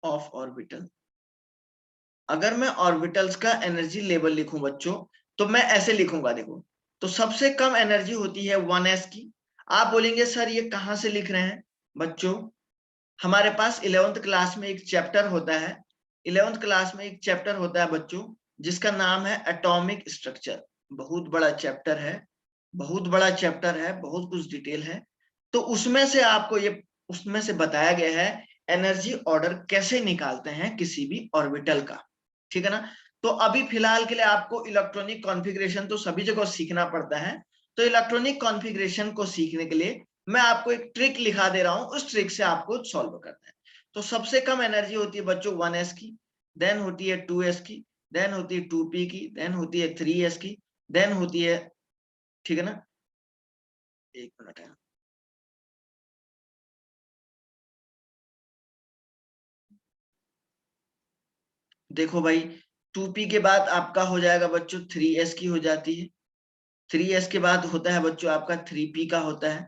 ऑफ ऑर्बिटल, अगर मैं ऑर्बिटल्स का एनर्जी लेवल लिखूं बच्चों, तो मैं ऐसे लिखूंगा, देखो। तो सबसे कम एनर्जी होती है 1s की। आप बोलेंगे सर ये कहां से लिख रहे हैं? बच्चों हमारे पास 11th क्लास में एक चैप्टर होता है, 11th क्लास में एक चैप्टर होता है बच्चों, जिसका नाम है एटॉमिक स्ट्रक्चर। बहुत बड़ा चैप्टर है, बहुत बड़ा चैप्टर है, बहुत कुछ डिटेल है। तो उसमें से आपको ये, उसमें से बताया गया है एनर्जी ऑर्डर कैसे निकालते हैं किसी भी ऑर्बिटल का, ठीक है ना? तो अभी फिलहाल के लिए आपको इलेक्ट्रॉनिक कॉन्फ़िगरेशन तो सभी जगह सीखना पड़ता है। तो इलेक्ट्रॉनिक कॉन्फ़िगरेशन को सीखने के लिए मैं आपको एक ट्रिक लिखा दे रहा हूं, उस ट्रिक से आपको सॉल्व करना है। तो सबसे कम एनर्जी होती है बच्चों 1s की, देन होती है 2s की, देन होती है 2p की, देन होती है 3s की, देन होती है, ठीक है ना? एक मिनट है, देखो भाई 2p के बाद आपका हो जाएगा बच्चों 3s की हो जाती है, 3s के बाद होता है बच्चों आपका 3p का होता है,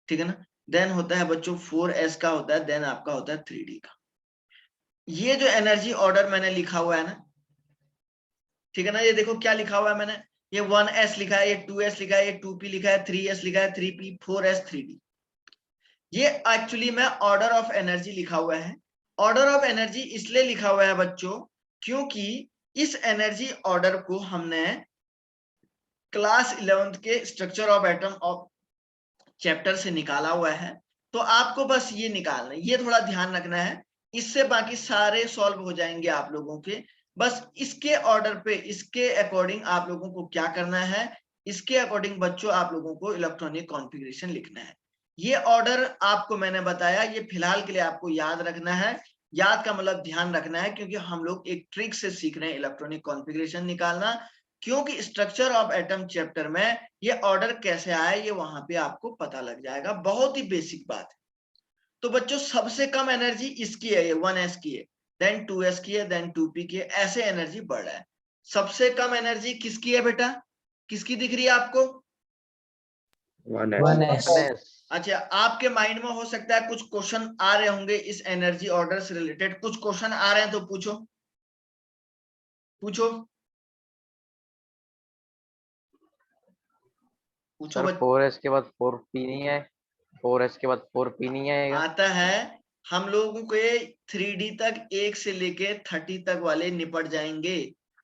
ठीक है ना? देन होता है बच्चों 4s का होता है, देन आपका होता है 3d का। ये जो एनर्जी ऑर्डर मैंने लिखा हुआ है ना, ठीक है ना, ये देखो क्या लिखा हुआ है मैंने, ये 1s लिखा है, ये 2s लिखा है, ये 2p लिखा है, 3s लिखा है, 3p 4s 3d। ये एक्चुअली में ऑर्डर ऑफ एनर्जी लिखा हुआ है। ऑर्डर ऑफ एनर्जी इसलिए लिखा हुआ है बच्चों क्योंकि इस एनर्जी ऑर्डर को हमने क्लास 11th के structure of atom of chapter से निकाला हुआ है। तो आपको बस ये निकालना है, ये थोड़ा ध्यान रखना है, इससे बाकी सारे सॉल्व हो जाएंगे आप लोगों के। बस इसके ऑर्डर पे, इसके अकॉर्डिंग आप लोगों को क्या करना है, इसके अकॉर्डिंग बच्चों आप लोगों को इलेक्ट्रॉनिक कॉन्फ़िगरेशन लिखना है। ये ऑर्डर आपको मैंने बताया, ये फिलहाल के लिए आपको याद रखना है। याद का मतलब ध्यान रखना है, क्योंकि हम लोग एक ट्रिक से सीख रहे हैं इलेक्ट्रॉनिक कॉन्फ़िगरेशन निकालना, क्योंकि स्ट्रक्चर ऑफ एटम चैप्टर में ये ऑर्डर कैसे आए ये वहां पे आपको पता लग जाएगा। बहुत ही बेसिक बात है। तो बच्चों सबसे कम एनर्जी इसकी है, ये 1s की है, देन 2s की है, देन 2p की है, ऐसे एनर्जी बढ़ रहा है। सबसे कम एनर्जी किसकी है बेटा? किसकी दिख रही है आपको? 1s। अच्छा, आपके माइंड में हो सकता है कुछ क्वेश्चन आ रहे होंगे इस एनर्जी ऑर्डर से रिलेटेड। कुछ क्वेश्चन आ रहे हैं तो पूछो, पूछो पूछो सर 4s के बाद 4p नहीं है, 4s के बाद 4p नहीं आएगा? आता है। हम लोगों के 3D तक 1 से लेके 30 तक वाले निपट जाएंगे।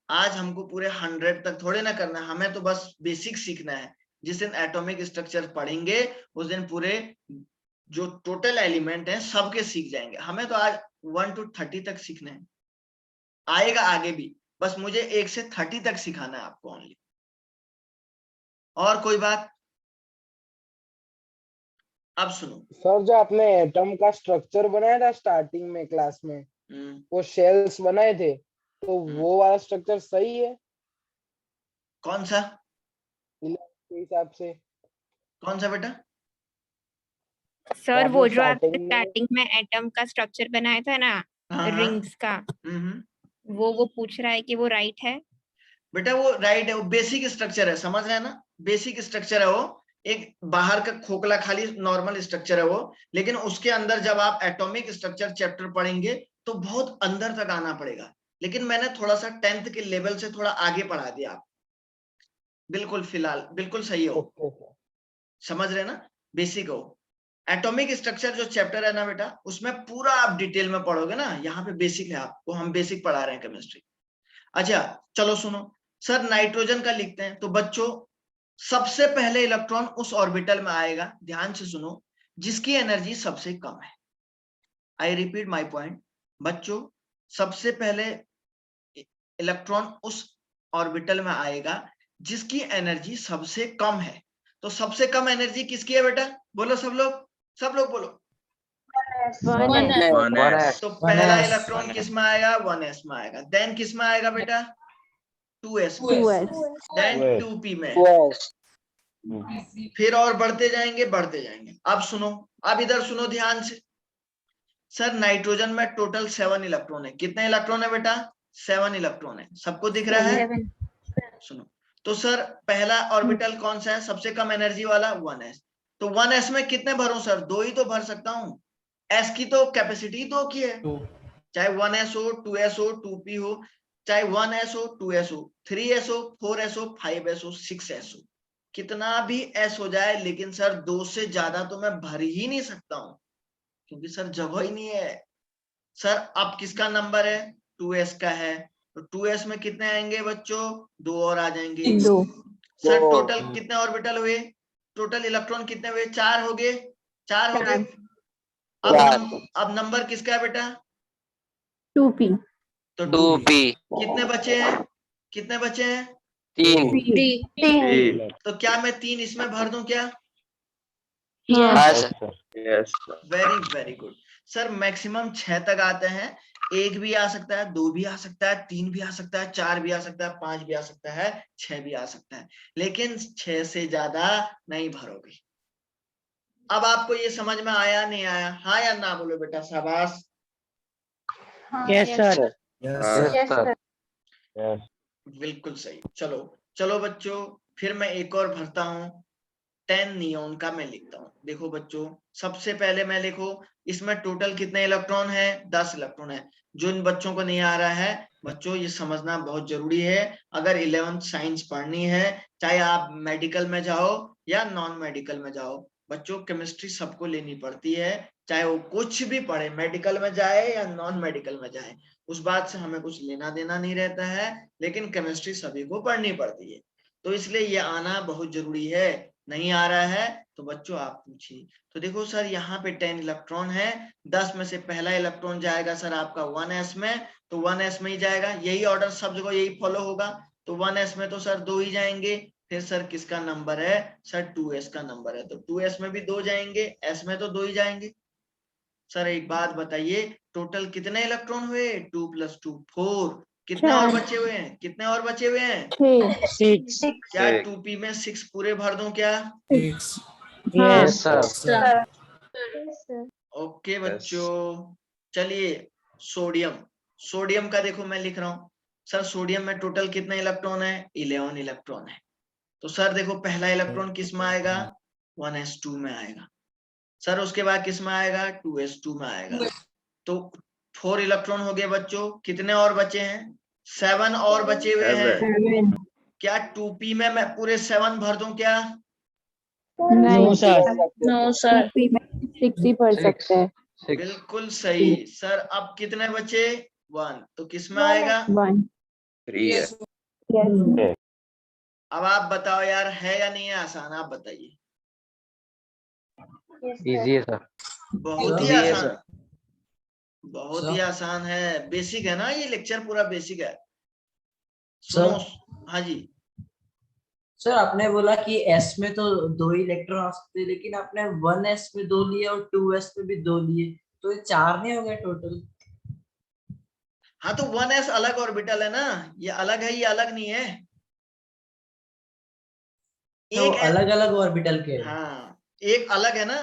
आज हमको पूरे 100 तक थोड़े ना करना है, हमें तो बस बेसिक सीखना है। जिस दिन एटॉमिक स्ट्रक्चर पढ़ेंगे उस दिन पूरे जो टोटल एलिमेंट हैं सबके सीख जाएंगे। हमें तो आज 1 to 30 तक सीखना है, आएगा आगे भी, बस मुझे 1 से 30 तक सिखाना है आपको ओनली। और कोई बात? अब सुनो। सर जो आपने एटम का स्ट्रक्चर बनाया था स्टार्टिंग में क्लास में, वो शेल्स बनाए थे, तो वो वाला स्ट्रक्चर सही है कौन सा? के हिसाब से? कौन सा बेटा? सर आपने वो जो आपने starting में- स्टार्टिंग में एटम का स्ट्रक्चर बनाया था ना, हाँ हाँ रिंग्स का, वो पूछ रहा है कि वो राइट है। बेटा वो राइट है, वो बेसिक स्ट्रक्चर है, समझ रहे हैं ना, बेसिक स्ट्रक्चर है वो, एक बाहर का खोखला खाली नॉर्मल स्ट्रक्चर है वो, लेकिन उसके अंदर जब आप एटॉमिक स्ट्रक्चर चैप्टर पढ़ेंगे तो बहुत अंदर तक आना पड़ेगा, लेकिन मैंने थोड़ा सा 10th के लेवल से थोड़ा आगे पढ़ा दिया आप, बिल्कुल फिलहाल बिल्कुल सही हो, ओके सर। समझ रहे ना, बेसिक हो। एटॉमिक स्ट्रक्चर जो चैप्टर है ना बेटा, उसमें पूरा आप डिटेल में पढ़ोगे ना, यहाँ पे बेसिक है, आपको हम बेसिक पढ़ा रहे हैं केमिस्ट्री। अच्छा चलो सुनो सर, नाइट्रोजन का लिखते हैं, तो बच्चों सबसे पहले इलेक्ट्रॉन उस ऑर्बिटल में आएगा, ध्यान से सुनो, जिसकी एनर्जी सबसे कम है। आई रिपीट माय पॉइंट बच्चों, सबसे पहले इलेक्ट्रॉन उस ऑर्बिटल में आएगा जिसकी एनर्जी सबसे कम है। तो सबसे कम एनर्जी किसकी है बेटा, बोलो सब लोग बोलो। तो पहला इलेक्ट्रॉन किस में आएगा, 1s में आएगा, देन किस में आएगा बेटा, 2s में, देन 2p में, फिर और बढ़ते जाएंगे। अब सुनो, अब इधर सुनो ध्यान से, सर नाइट्रोजन में टोटल 7 इलेक्ट्रॉन है, कितने इलेक्ट्रॉन है बेटा, 7 इलेक्ट्रॉन है, सबको दिख रहा है। सुनो, तो सर पहला ऑर्बिटल कौन सा है, सबसे कम एनर्जी वाला, 1s। तो 1s में कितने भरूं सर, 2 ही तो भर सकता हूं, s की तो कैपेसिटी 2 की है, चाहे 1s हो, 2s हो, 2p हो, चाहे 1s हो, 2s हो, 3s हो, 4s हो, 5s हो, 6s हो, कितना भी s हो जाए, लेकिन सर 2 से ज्यादा तो मैं भर ही नहीं सकता हूं, क्योंकि सर जगह ही नहीं है। सर अब किसका नंबर है, 2s का है, तो 2s में कितने आएंगे बच्चों, 2 और आ जाएंगे। सर टोटल कितने ऑर्बिटल हुए, टोटल इलेक्ट्रॉन कितने हुए, 4 हो गए, 4 हो गए। अब नंबर किसका है बेटा, 2p तो 2p कितने बचे हैं, कितने बचे हैं, 3 तो क्या मैं 3 इसमें भर दूं क्या, हाँ sir very good. Sir maximum 6 तक आते हैं, 1 भी आ सकता है, 2 भी आ सकता है, 3 भी आ सकता है, 4 भी आ सकता है, 5 भी आ सकता है, 6 भी आ सकता है, लेकिन 6 से ज्यादा नहीं भरोगे। अब आपको ये समझ में आया नहीं आया, हाँ या ना बोलो बेटा, शाबाश। Yes sir. बिल्कुल सही। चलो बच्चों, फिर मैं एक और भरता हूं, 10 नियोन का मैं लिखता हूं। देखो बच्चों, सबसे पहले मैं लिखो, इसमें टोटल कितने इलेक्ट्रॉन है, 10 इलेक्ट्रॉन है। जो इन बच्चों को नहीं आ रहा है बच्चों, ये समझना बहुत जरूरी है, अगर 11th साइंस पढ़नी है, चाहे आप मेडिकल में जाओ या नॉन मेडिकल में जाओ, बच्चों केमिस्ट्री सबको लेनी पड़ती है, चाहे वो कुछ भी पढ़े, मेडिकल में जाए या नॉन मेडिकल में जाए, उस बात से हमें कुछ लेना देना नहीं रहता है, लेकिन केमिस्ट्री सभी को पढ़नी पड़ती है, तो इसलिए ये आना बहुत जरूरी है। नहीं आ रहा है तो बच्चों आप पूछिए। तो देखो सर, यहाँ पे 10 इलेक्ट्रॉन है, 10 में से पहला इलेक्ट्रॉन जाएगा सर आपका 1s में, तो 1s में ही जाएगा, यही ऑर्डर सब जगह यही फॉलो होगा, तो 1s में तो सर 2 ही जाएंगे। फिर सर किसका नंबर है, सर 2s का नंबर है, तो 2s में भी 2 जाएंगे, s में तो 2 ही जाएंगे। सर एक बात बताइए, टोटल कितने इलेक्ट्रॉन हुए, 2 + 2 4, कितने और बचे हुए हैं, कितने और बचे हुए हैं, 6 क्या 2p में 6 पूरे भर दूं क्या, यस सर ओके बच्चों। चलिए सोडियम, सोडियम का देखो मैं लिख रहा हूं, सर सोडियम में टोटल कितने इलेक्ट्रॉन है, 11 इलेक्ट्रॉन है, तो सर देखो पहला इलेक्ट्रॉन किस में आएगा, 1s2 में आएगा, सर उसके बाद किस में आएगा, 2s2 में आएगा, तो 4 इलेक्ट्रॉन हो गए बच्चों, कितने और बचे हैं, 7 और बचे हुए हैं, क्या 2p में मैं पूरे 7 भर दूं क्या, नो सर। नो सर 6 ही भर सकते हैं। बिल्कुल सही। सर अब कितने बचे, 1, तो किस में आएगा, 1 3 अब आप बताओ यार, है या नहीं है आसान, आप बताइए। इजी है सर। बहुत ही आसान, बहुत ही आसान है, बेसिक है ना, ये लेक्चर पूरा बेसिक है। सुनो, हाँ जी, सर आपने बोला कि एस में तो 2 इलेक्ट्रॉन आ सकते हैं, लेकिन आपने 1s में 2 लिए और 2s में भी 2 लिए, तो ये 4 नहीं हो गए टोटल। हाँ तो 1s अलग ऑर्बिटल है ना, ये अलग है, ये अलग नहीं है, तो एक अलग अलग ऑर्बिटल के। हाँ एक अलग है ना।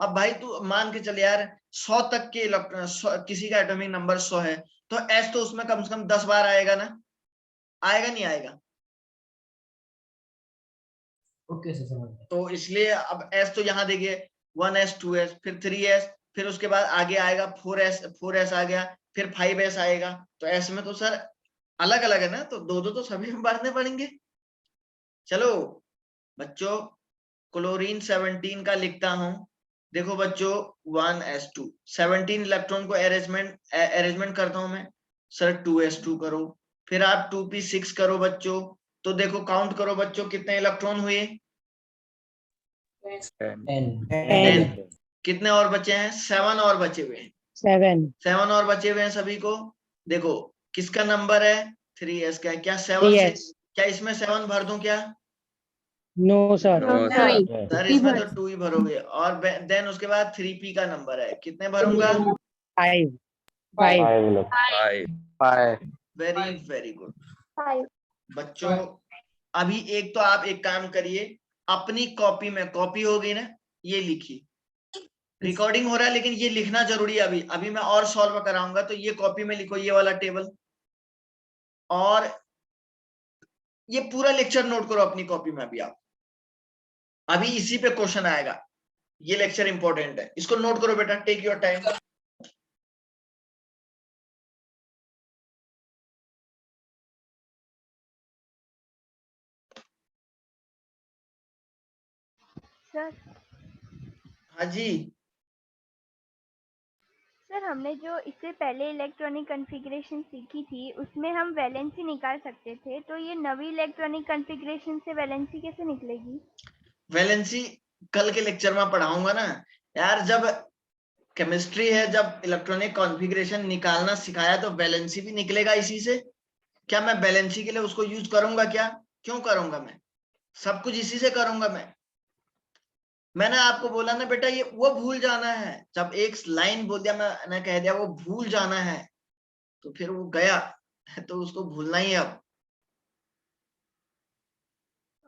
अब भाई तू मान के चल यार 100 तक के इलेक्ट्रॉन, किसी का एटॉमिक नंबर 100 है तो S तो उसमें कम से कम 10 बार आएगा ना, आएगा नहीं आएगा? ओके सर, समझ गया। तो इसलिए अब S तो यहाँ देखिए 1s 2s फिर 3s, फिर उसके बाद आगे आएगा 4s आ गया, फिर 5s आएगा। तो S में तो सर अलग अलग है ना, तो दो दो तो सभी में बांटने पड़ेंगे। चलो बच्चों, क्लोरीन 17 का लिखता हूं। देखो बच्चों 1s2, 17 इलेक्ट्रॉन को अरेंजमेंट करता हूं मैं सर, 2s2 करो, फिर आप 2p6 करो बच्चों। तो देखो काउंट करो बच्चों कितने इलेक्ट्रॉन हुए? 10। कितने और बचे हैं? 7 और बचे हुए हैं। 7 और बचे हुए हैं सभी को। देखो किसका नंबर है? 3s का। क्या 7 से क्या इसमें 7 भर दूं क्या? No sir. No, sir. Sir इसमें तो 2 ही भरोगे। और देन उसके बाद 3p का नंबर है, कितने भरूंगा? 5 5. 5. वेरी वेरी गुड बच्चों। अभी एक तो आप एक काम करिए, अपनी कॉपी में, कॉपी होगी ना, ये लिखिए। रिकॉर्डिंग हो रहा है लेकिन ये लिखना जरूरी है। अभी अभी मैं और सॉल्व कराऊंगा, तो ये कॉपी में लिखो ये वाला टेबल, और ये पूरा लेक्चर नोट करो अपनी कॉपी में। अभी आप, अभी इसी पे क्वेश्चन आएगा, ये लेक्चर इंपॉर्टेंट है, इसको नोट करो बेटा, टेक योर टाइम। सर हाँ जी। सर हमने जो इससे पहले इलेक्ट्रॉनिक कॉन्फ़िगरेशन सीखी थी उसमें हम वैलेंसी निकाल सकते थे, तो ये नवी इलेक्ट्रॉनिक कॉन्फ़िगरेशन से वैलेंसी कैसे निकलेगी? वैलेंसी कल के लेक्चर में पढ़ाऊंगा ना यार। जब केमिस्ट्री है, जब इलेक्ट्रॉनिक कॉन्फ़िगरेशन निकालना सिखाया तो वैलेंसी भी निकलेगा इसी से। क्या मैं वैलेंसी के लिए उसको यूज करूंगा क्या? क्यों करूंगा? मैं सब कुछ इसी से करूंगा। मैंने आपको बोला ना बेटा, ये वो भूल जाना है। जब एक लाइन बोल दिया, मैंने कह दिया वो भूल जाना है, तो फिर वो गया तो उसको भूलना ही है अब।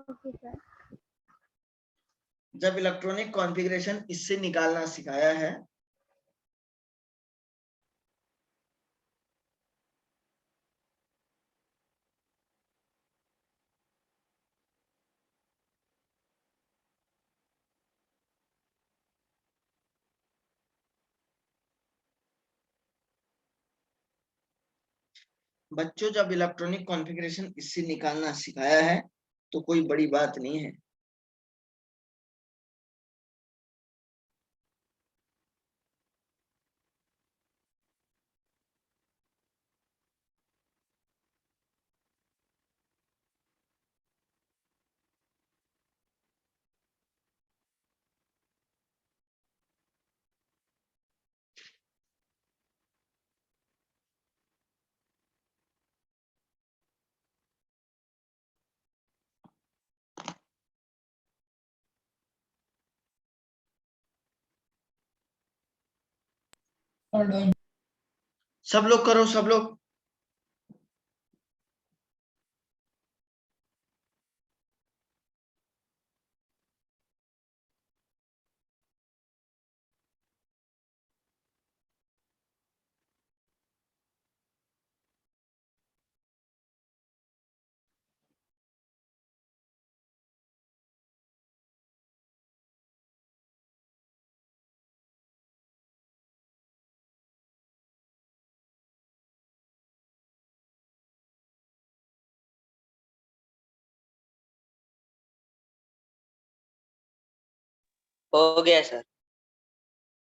Okay sir. जब इलेक्ट्रॉनिक कॉन्फ़िगरेशन इससे निकालना सिखाया है, बच्चों जब इलेक्ट्रॉनिक कॉन्फ़िगरेशन इससे निकालना सिखाया है तो कोई बड़ी बात नहीं है। सब लोग करो, सब लोग। हो गया सर।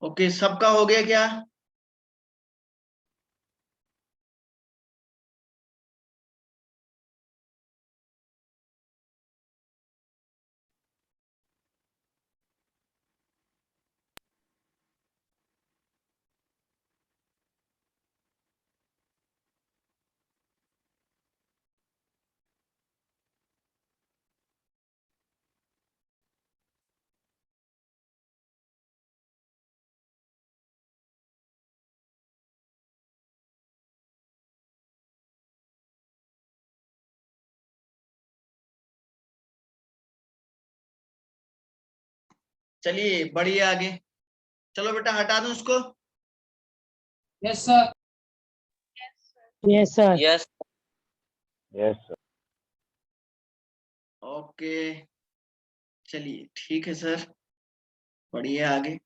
ओके, सबका हो गया क्या? चलिए बढ़िए आगे। चलो बेटा हटा दूं उसको। Yes sir. Yes, sir. Yes. Yes, sir. Okay चलिए ठीक है सर, बढ़िया आगे।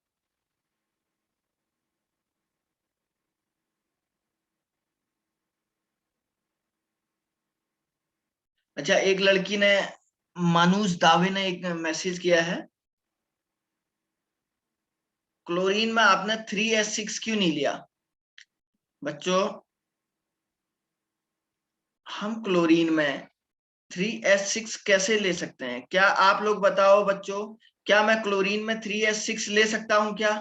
अच्छा एक लड़की ने, मानुष दावे ने एक मैसेज किया है, क्लोरीन में आपने 3s6 क्यों नहीं लिया? बच्चों हम क्लोरीन में 3s6 कैसे ले सकते हैं? क्या आप लोग बताओ बच्चों, क्या मैं क्लोरीन में 3s6 ले सकता हूं क्या?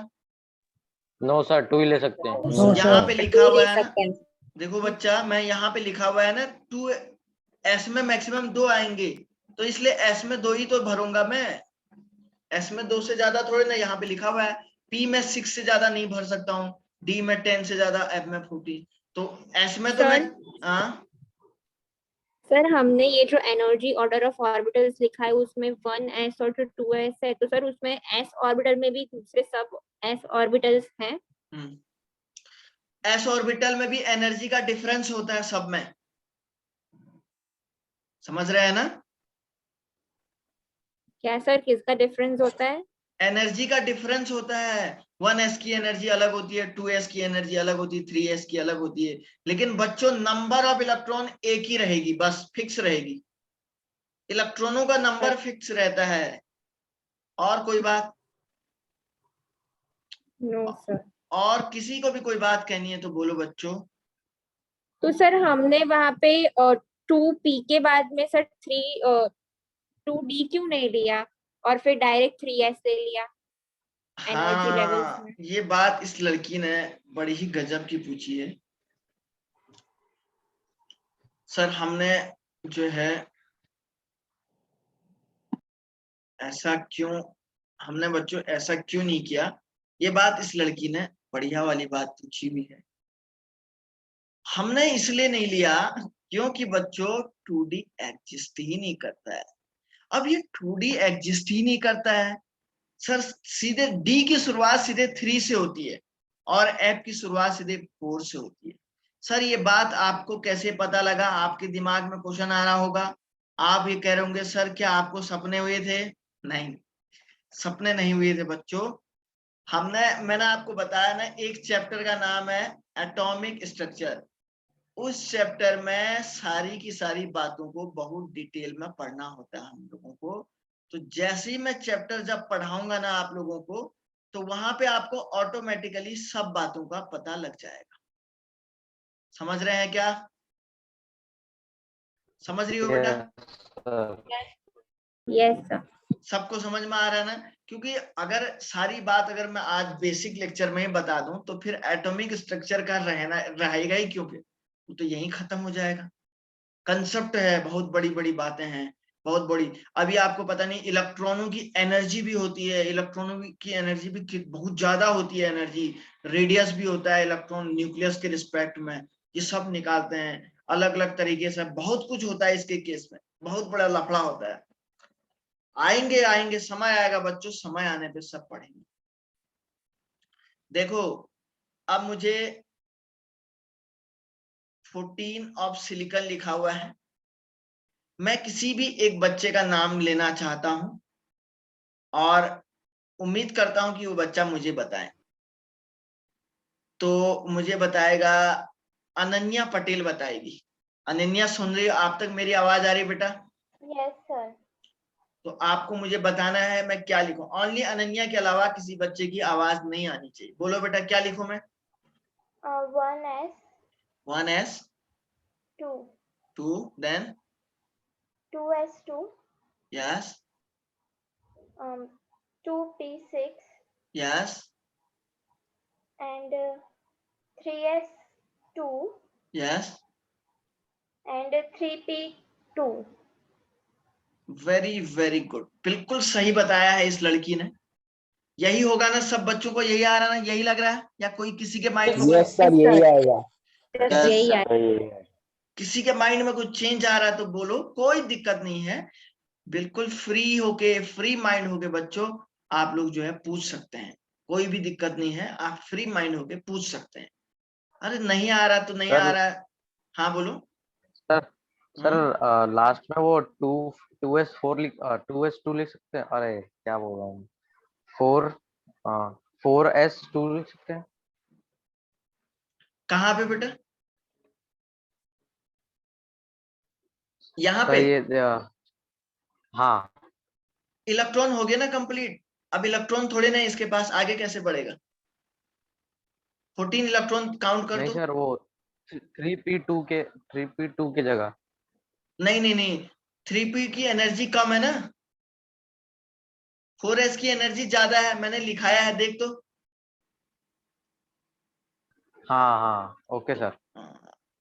नो सर, 2 ही ले सकते हैं। No, यहाँ sir. पे लिखा हुआ है ना, सकते हैं। देखो बच्चा, मैं यहाँ पे लिखा हुआ है ना 2s में मैक्सिमम 2 आएंगे, तो इसलिए s में 2 ही तो भरूंगा मैं, s में 2 से ज्यादा थोड़े ना। यहाँ पे लिखा हुआ है p में 6 से ज्यादा नहीं भर सकता हूँ, d में 10 से ज्यादा, f में 14, तो s में तो मैं सर हमने ये जो एनर्जी ऑर्डर ऑफ ऑर्बिटल्स लिखा है उसमें 1s और 2s है, तो सर उसमें s ऑर्बिटल में भी दूसरे सब s ऑर्बिटल्स हैं। s ऑर्बिटल में भी एनर्जी का डिफरेंस होता है सब में, समझ रहे हैं ना? क्या सर, किसका डिफरेंस होता है? एनर्जी का डिफरेंस होता है, 1s की एनर्जी अलग होती है, 2s की एनर्जी अलग होती है, 3s की अलग होती है, लेकिन बच्चों नंबर ऑफ इलेक्ट्रॉन एक ही रहेगी, बस फिक्स रहेगी, इलेक्ट्रॉनों का नंबर फिक्स रहता है। और कोई बात? No sir. और किसी को भी कोई बात कहनी है तो बोलो बच्चों। तो सर हमने वहां पे 2p के बाद में सर 2d क्यों नहीं लिया और फिर डायरेक्ट 3s ले लिया एनर्जी लेवल्स हाँ में? ये बात इस लड़की ने बड़ी ही गजब की पूछी है। सर हमने जो है ऐसा क्यों, हमने बच्चों ऐसा क्यों नहीं किया, ये बात इस लड़की ने बढ़िया वाली बात पूछी भी है। हमने इसलिए नहीं लिया क्योंकि बच्चों 2D एग्जिस्ट ही नहीं करता है। अब ये 2D एग्जिस्ट ही नहीं करता है सर, सीधे D की शुरुआत सीधे 3 से होती है और F की शुरुआत सीधे 4 से होती है। सर ये बात आपको कैसे पता लगा? आपके दिमाग में क्वेश्चन आ रहा होगा, आप ये कह रहे होंगे सर क्या आपको सपने हुए थे? नहीं, सपने नहीं हुए थे बच्चों। मैंने आपको बताया ना, एक चैप्टर का नाम है एटॉमिक स्ट्रक्चर, उस चैप्टर में सारी की सारी बातों को बहुत डिटेल में पढ़ना होता है हम लोगों को। तो जैसे ही मैं चैप्टर जब पढ़ाऊंगा ना आप लोगों को, तो वहां पे आपको ऑटोमेटिकली सब बातों का पता लग जाएगा। समझ रहे हैं क्या? समझ रही हो बेटा? Yes sir. सबको समझ में आ रहा है ना? क्योंकि अगर सारी बात अगर मैं आज बेसिक लेक्चर में ही बता दूं तो फिर एटॉमिक स्ट्रक्चर का रहेगा ही क्यों? फिर तो यही खत्म हो जाएगा। कंसेप्ट है, बहुत बड़ी बड़ी बातें हैं, बहुत बड़ी। अभी आपको पता नहीं इलेक्ट्रॉनों की एनर्जी भी होती है, इलेक्ट्रॉनों की एनर्जी भी बहुत ज्यादा होती है एनर्जी, रेडियस भी होता है इलेक्ट्रॉन न्यूक्लियस के रिस्पेक्ट में, ये सब निकालते हैं अलग अलग तरीके से, बहुत कुछ होता है इसके केस में, बहुत बड़ा लफड़ा होता है। आएंगे समय आएगा बच्चों, समय आने पे सब पढ़ेंगे। देखो अब मुझे 14 ऑफ सिलिकॉन लिखा हुआ है, मैं किसी भी एक बच्चे का नाम लेना चाहता हूं और उम्मीद करता हूं कि वो बच्चा मुझे बताए। तो मुझे बताएगा अनन्या पटेल बताएगी। अनन्या सुन रही हो? आप तक मेरी आवाज आ रही है बेटा? Yes sir. तो आपको मुझे बताना है मैं क्या लिखूं। ओनली अनन्या के अलावा किसी बच्चे की आवाज नहीं आनी चाहिए। बोलो बेटा क्या लिखूं मैं? 1s 1s 2 2 then 2s2 yes 2p6 yes and 3s2 yes and 3p2। Very good, बिल्कुल सही बताया है इस लड़की ने। यही होगा ना? सब बच्चों को यही आ रहा है ना? यही लग रहा है या कोई किसी के माइंड में यस सर, यही आएगा। यही है। किसी के माइंड में कुछ चेंज आ रहा है तो बोलो, कोई दिक्कत नहीं है। बिल्कुल फ्री होके, फ्री माइंड होके बच्चों आप लोग जो है पूछ सकते हैं, कोई भी दिक्कत नहीं है, आप फ्री माइंड होके पूछ सकते हैं। अरे नहीं आ रहा तो नहीं आ रहा है। हाँ बोलो सर सर लास्ट में वो 2s4 2s2 लिख सकते हैं, अरे क्या बोल रहा हूँ, 4s2 लिख सकते हैं। कहाँ पे बेटा? यहाँ सर पे ये हाँ इलेक्ट्रॉन हो गया ना कंप्लीट। अब इलेक्ट्रॉन थोड़े ना इसके पास, आगे कैसे बढ़ेगा? 14 इलेक्ट्रॉन काउंट कर नहीं दो। सर, वो 3p2 के जगह। नहीं नहीं नहीं, 3p की एनर्जी कम है ना, 4s की एनर्जी ज्यादा है, मैंने लिखाया है देख तो। हाँ हाँ ओके सर।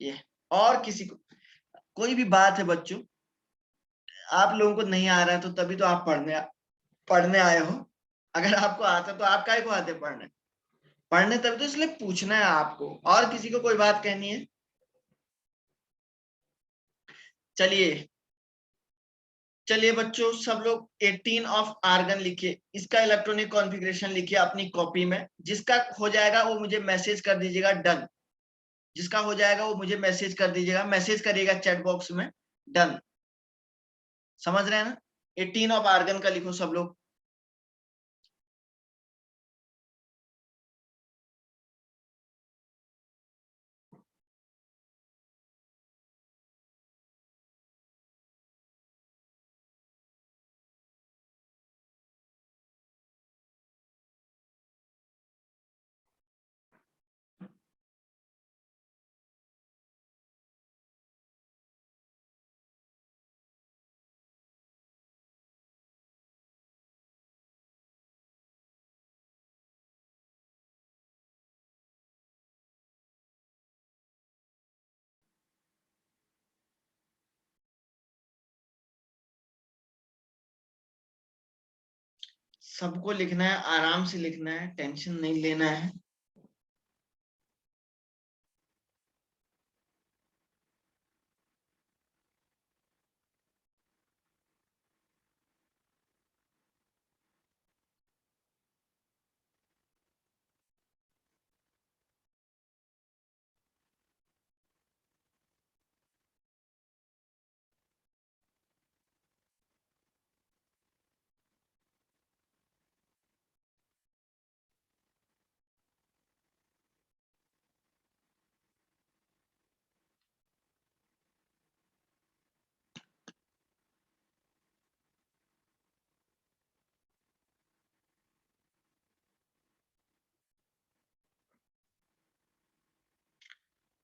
ये और किसी को कोई भी बात है बच्चों, आप लोगों को नहीं आ रहा है तो तभी तो आप पढ़ने आए हो। अगर आपको आता तो आप काहे को आते पढ़ने तभी तो, इसलिए पूछना है आपको। और किसी को कोई बात कहनी है? चलिए चलिए बच्चों, सब लोग 18 ऑफ आर्गन लिखिए, इसका इलेक्ट्रॉनिक कॉन्फ़िगरेशन लिखिए अपनी कॉपी में। जिसका हो जाएगा वो मुझे मैसेज कर दीजिएगा डन। जिसका हो जाएगा वो मुझे मैसेज कर दीजिएगा, मैसेज करिएगा चैट बॉक्स में डन। समझ रहे हैं ना? 18 ऑफ आर्गन का लिखो सब लोग। सबको लिखना है, आराम से लिखना है, टेंशन नहीं लेना है।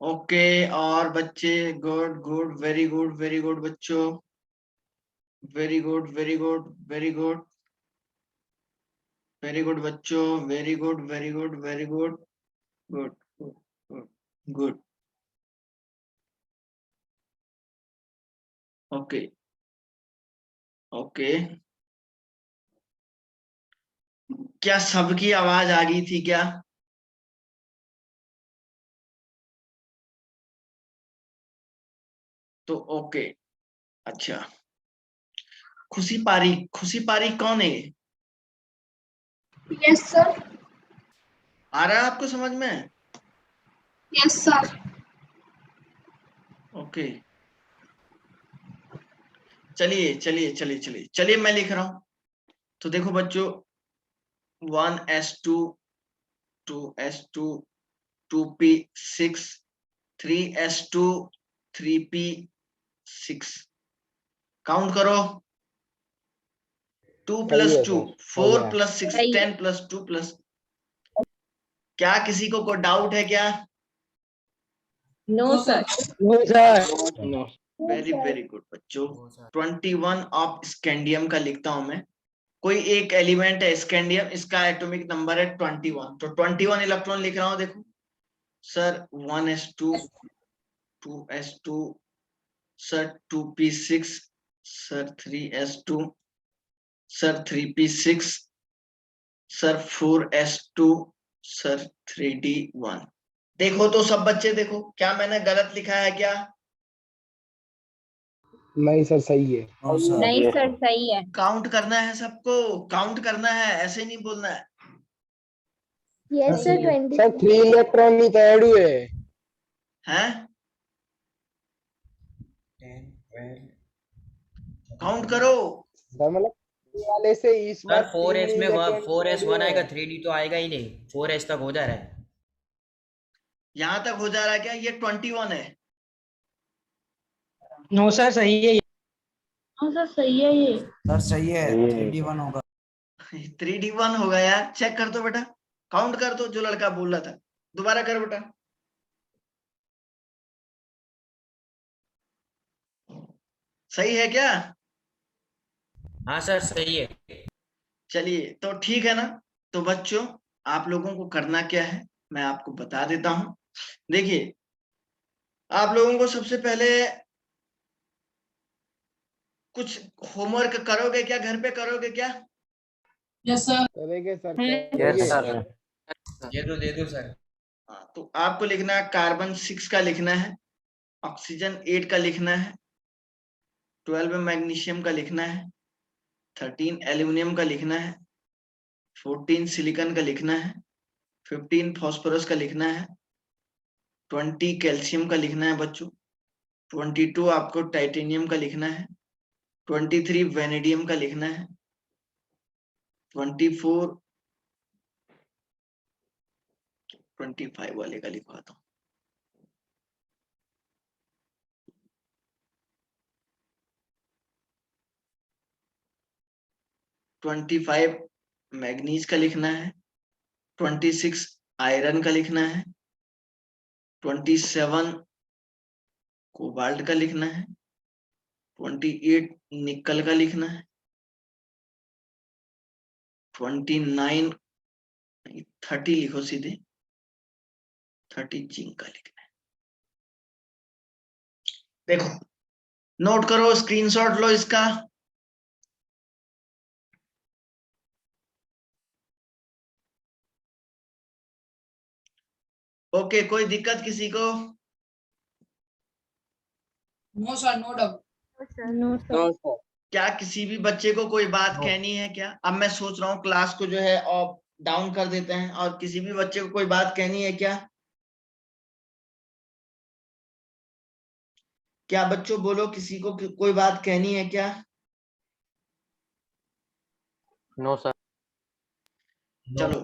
ओके और बच्चे, good good, very good, very good बच्चों, very good, very good, very good, very good बच्चों, very good, very good, very good, good good good. Okay okay, क्या सबकी आवाज आ गई थी क्या? तो ओके, अच्छा। खुशी पारी कौन है ये? Yes sir. आ रहा है आपको समझ में? Yes sir. ओके चलिए चलिए चलिए चलिए चलिए, मैं लिख रहा हूं। तो देखो बच्चों, 1s2, 2s2, 2p6, 3s2, 3p6। Count करो, 2 सही प्लस है 2, सर, हो 4 गया। प्लस 6, सही है। 10 प्लस 2 प्लस। क्या किसी को कोई डाउट है क्या? No sir. No sir. Very very good बच्चों। 21 ऑफ स्कैंडियम का लिखता हूं मैं। कोई एक एलिमेंट है स्कैंडियम, इसका एटॉमिक नंबर है 21, तो 21 इलेक्ट्रॉन लिख रहा हूं देखो। Sir 1s2, 2s2, sir 2p6, sir 3s2, sir 3p6, sir 4s2, sir 3d1। देखो तो सब बच्चे देखो, क्या मैंने गलत लिखा है क्या? नहीं सर सही है। नहीं सर सही है। काउंट करना है सबको, काउंट करना है, ऐसे नहीं बोलना है। Yes sir 20। सर 3 इलेक्ट्रॉन ही तो ऐड हुए हैं? काउंट करो। सर, मतलब ये वाले से इस बार सर 4s में इलेक्ट्रॉन 4s ऐड 1 आएगा, हुए। 3d तो आएगा ही नहीं, 4s तक हो जा रहा है। यहां तक हो जा रहा है क्या? ये 21 है। नो सर सही है। हाँ सर सही है ये। सर सही है, सही है। 3d1 होगा। 3D1 होगा यार, चेक कर दो बेटा, काउंट कर दो जो लड़का बोल रहा था, दोबारा कर बेटा। सही है क्या? हाँ सर सही है। चलिए तो ठीक है ना। तो बच्चों, आप लोगों को करना क्या है मैं आपको बता देता हूं। देखिए, आप लोगों को सबसे पहले कुछ होमवर्क करोगे क्या? घर पे करोगे क्या? Yes sir. करेंगे सर यस करेंगे। सर। दे दो सर। हाँ, तो आपको लिखना है कार्बन 6 का लिखना है, ऑक्सीजन 8 का लिखना है, 12 मैग्नीशियम का लिखना है, 13 एल्यूमिनियम का लिखना है, 14 सिलिकॉन का लिखना है, 15 फास्फोरस का लिखना है, 20 कैल्शियम का लिखना है बच्चों, 22 आपको टाइटेनियम का लिखना है, 23 वेनेडियम का लिखना है, 24 25 वाले का लिखवाता हूँ। $25 मैग्नीज का लिखना है, 26 आयरन का लिखना है, 27 कोबाल्ट का लिखना है, 28 निकल का लिखना है, 29 30 लिखो सीधे, 30 जिंक का लिखना है। देखो, नोट करो, स्क्रीनशॉट लो इसका। ओके, कोई दिक्कत किसी को? No sir, no doubt. No sir. क्या किसी भी बच्चे को कोई बात कहनी है क्या? अब मैं सोच रहा हूँ क्लास को जो है ऑफ डाउन कर देते हैं, और किसी भी बच्चे को कोई बात कहनी है क्या? क्या बच्चों बोलो, किसी को कोई बात कहनी है क्या? No sir. चलो,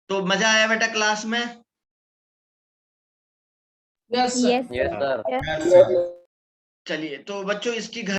तो मजा आया बेटा क्लास में? Yes sir. Yes yes sir. Yes, sir. चलिए, तो बच्चों इसकी घर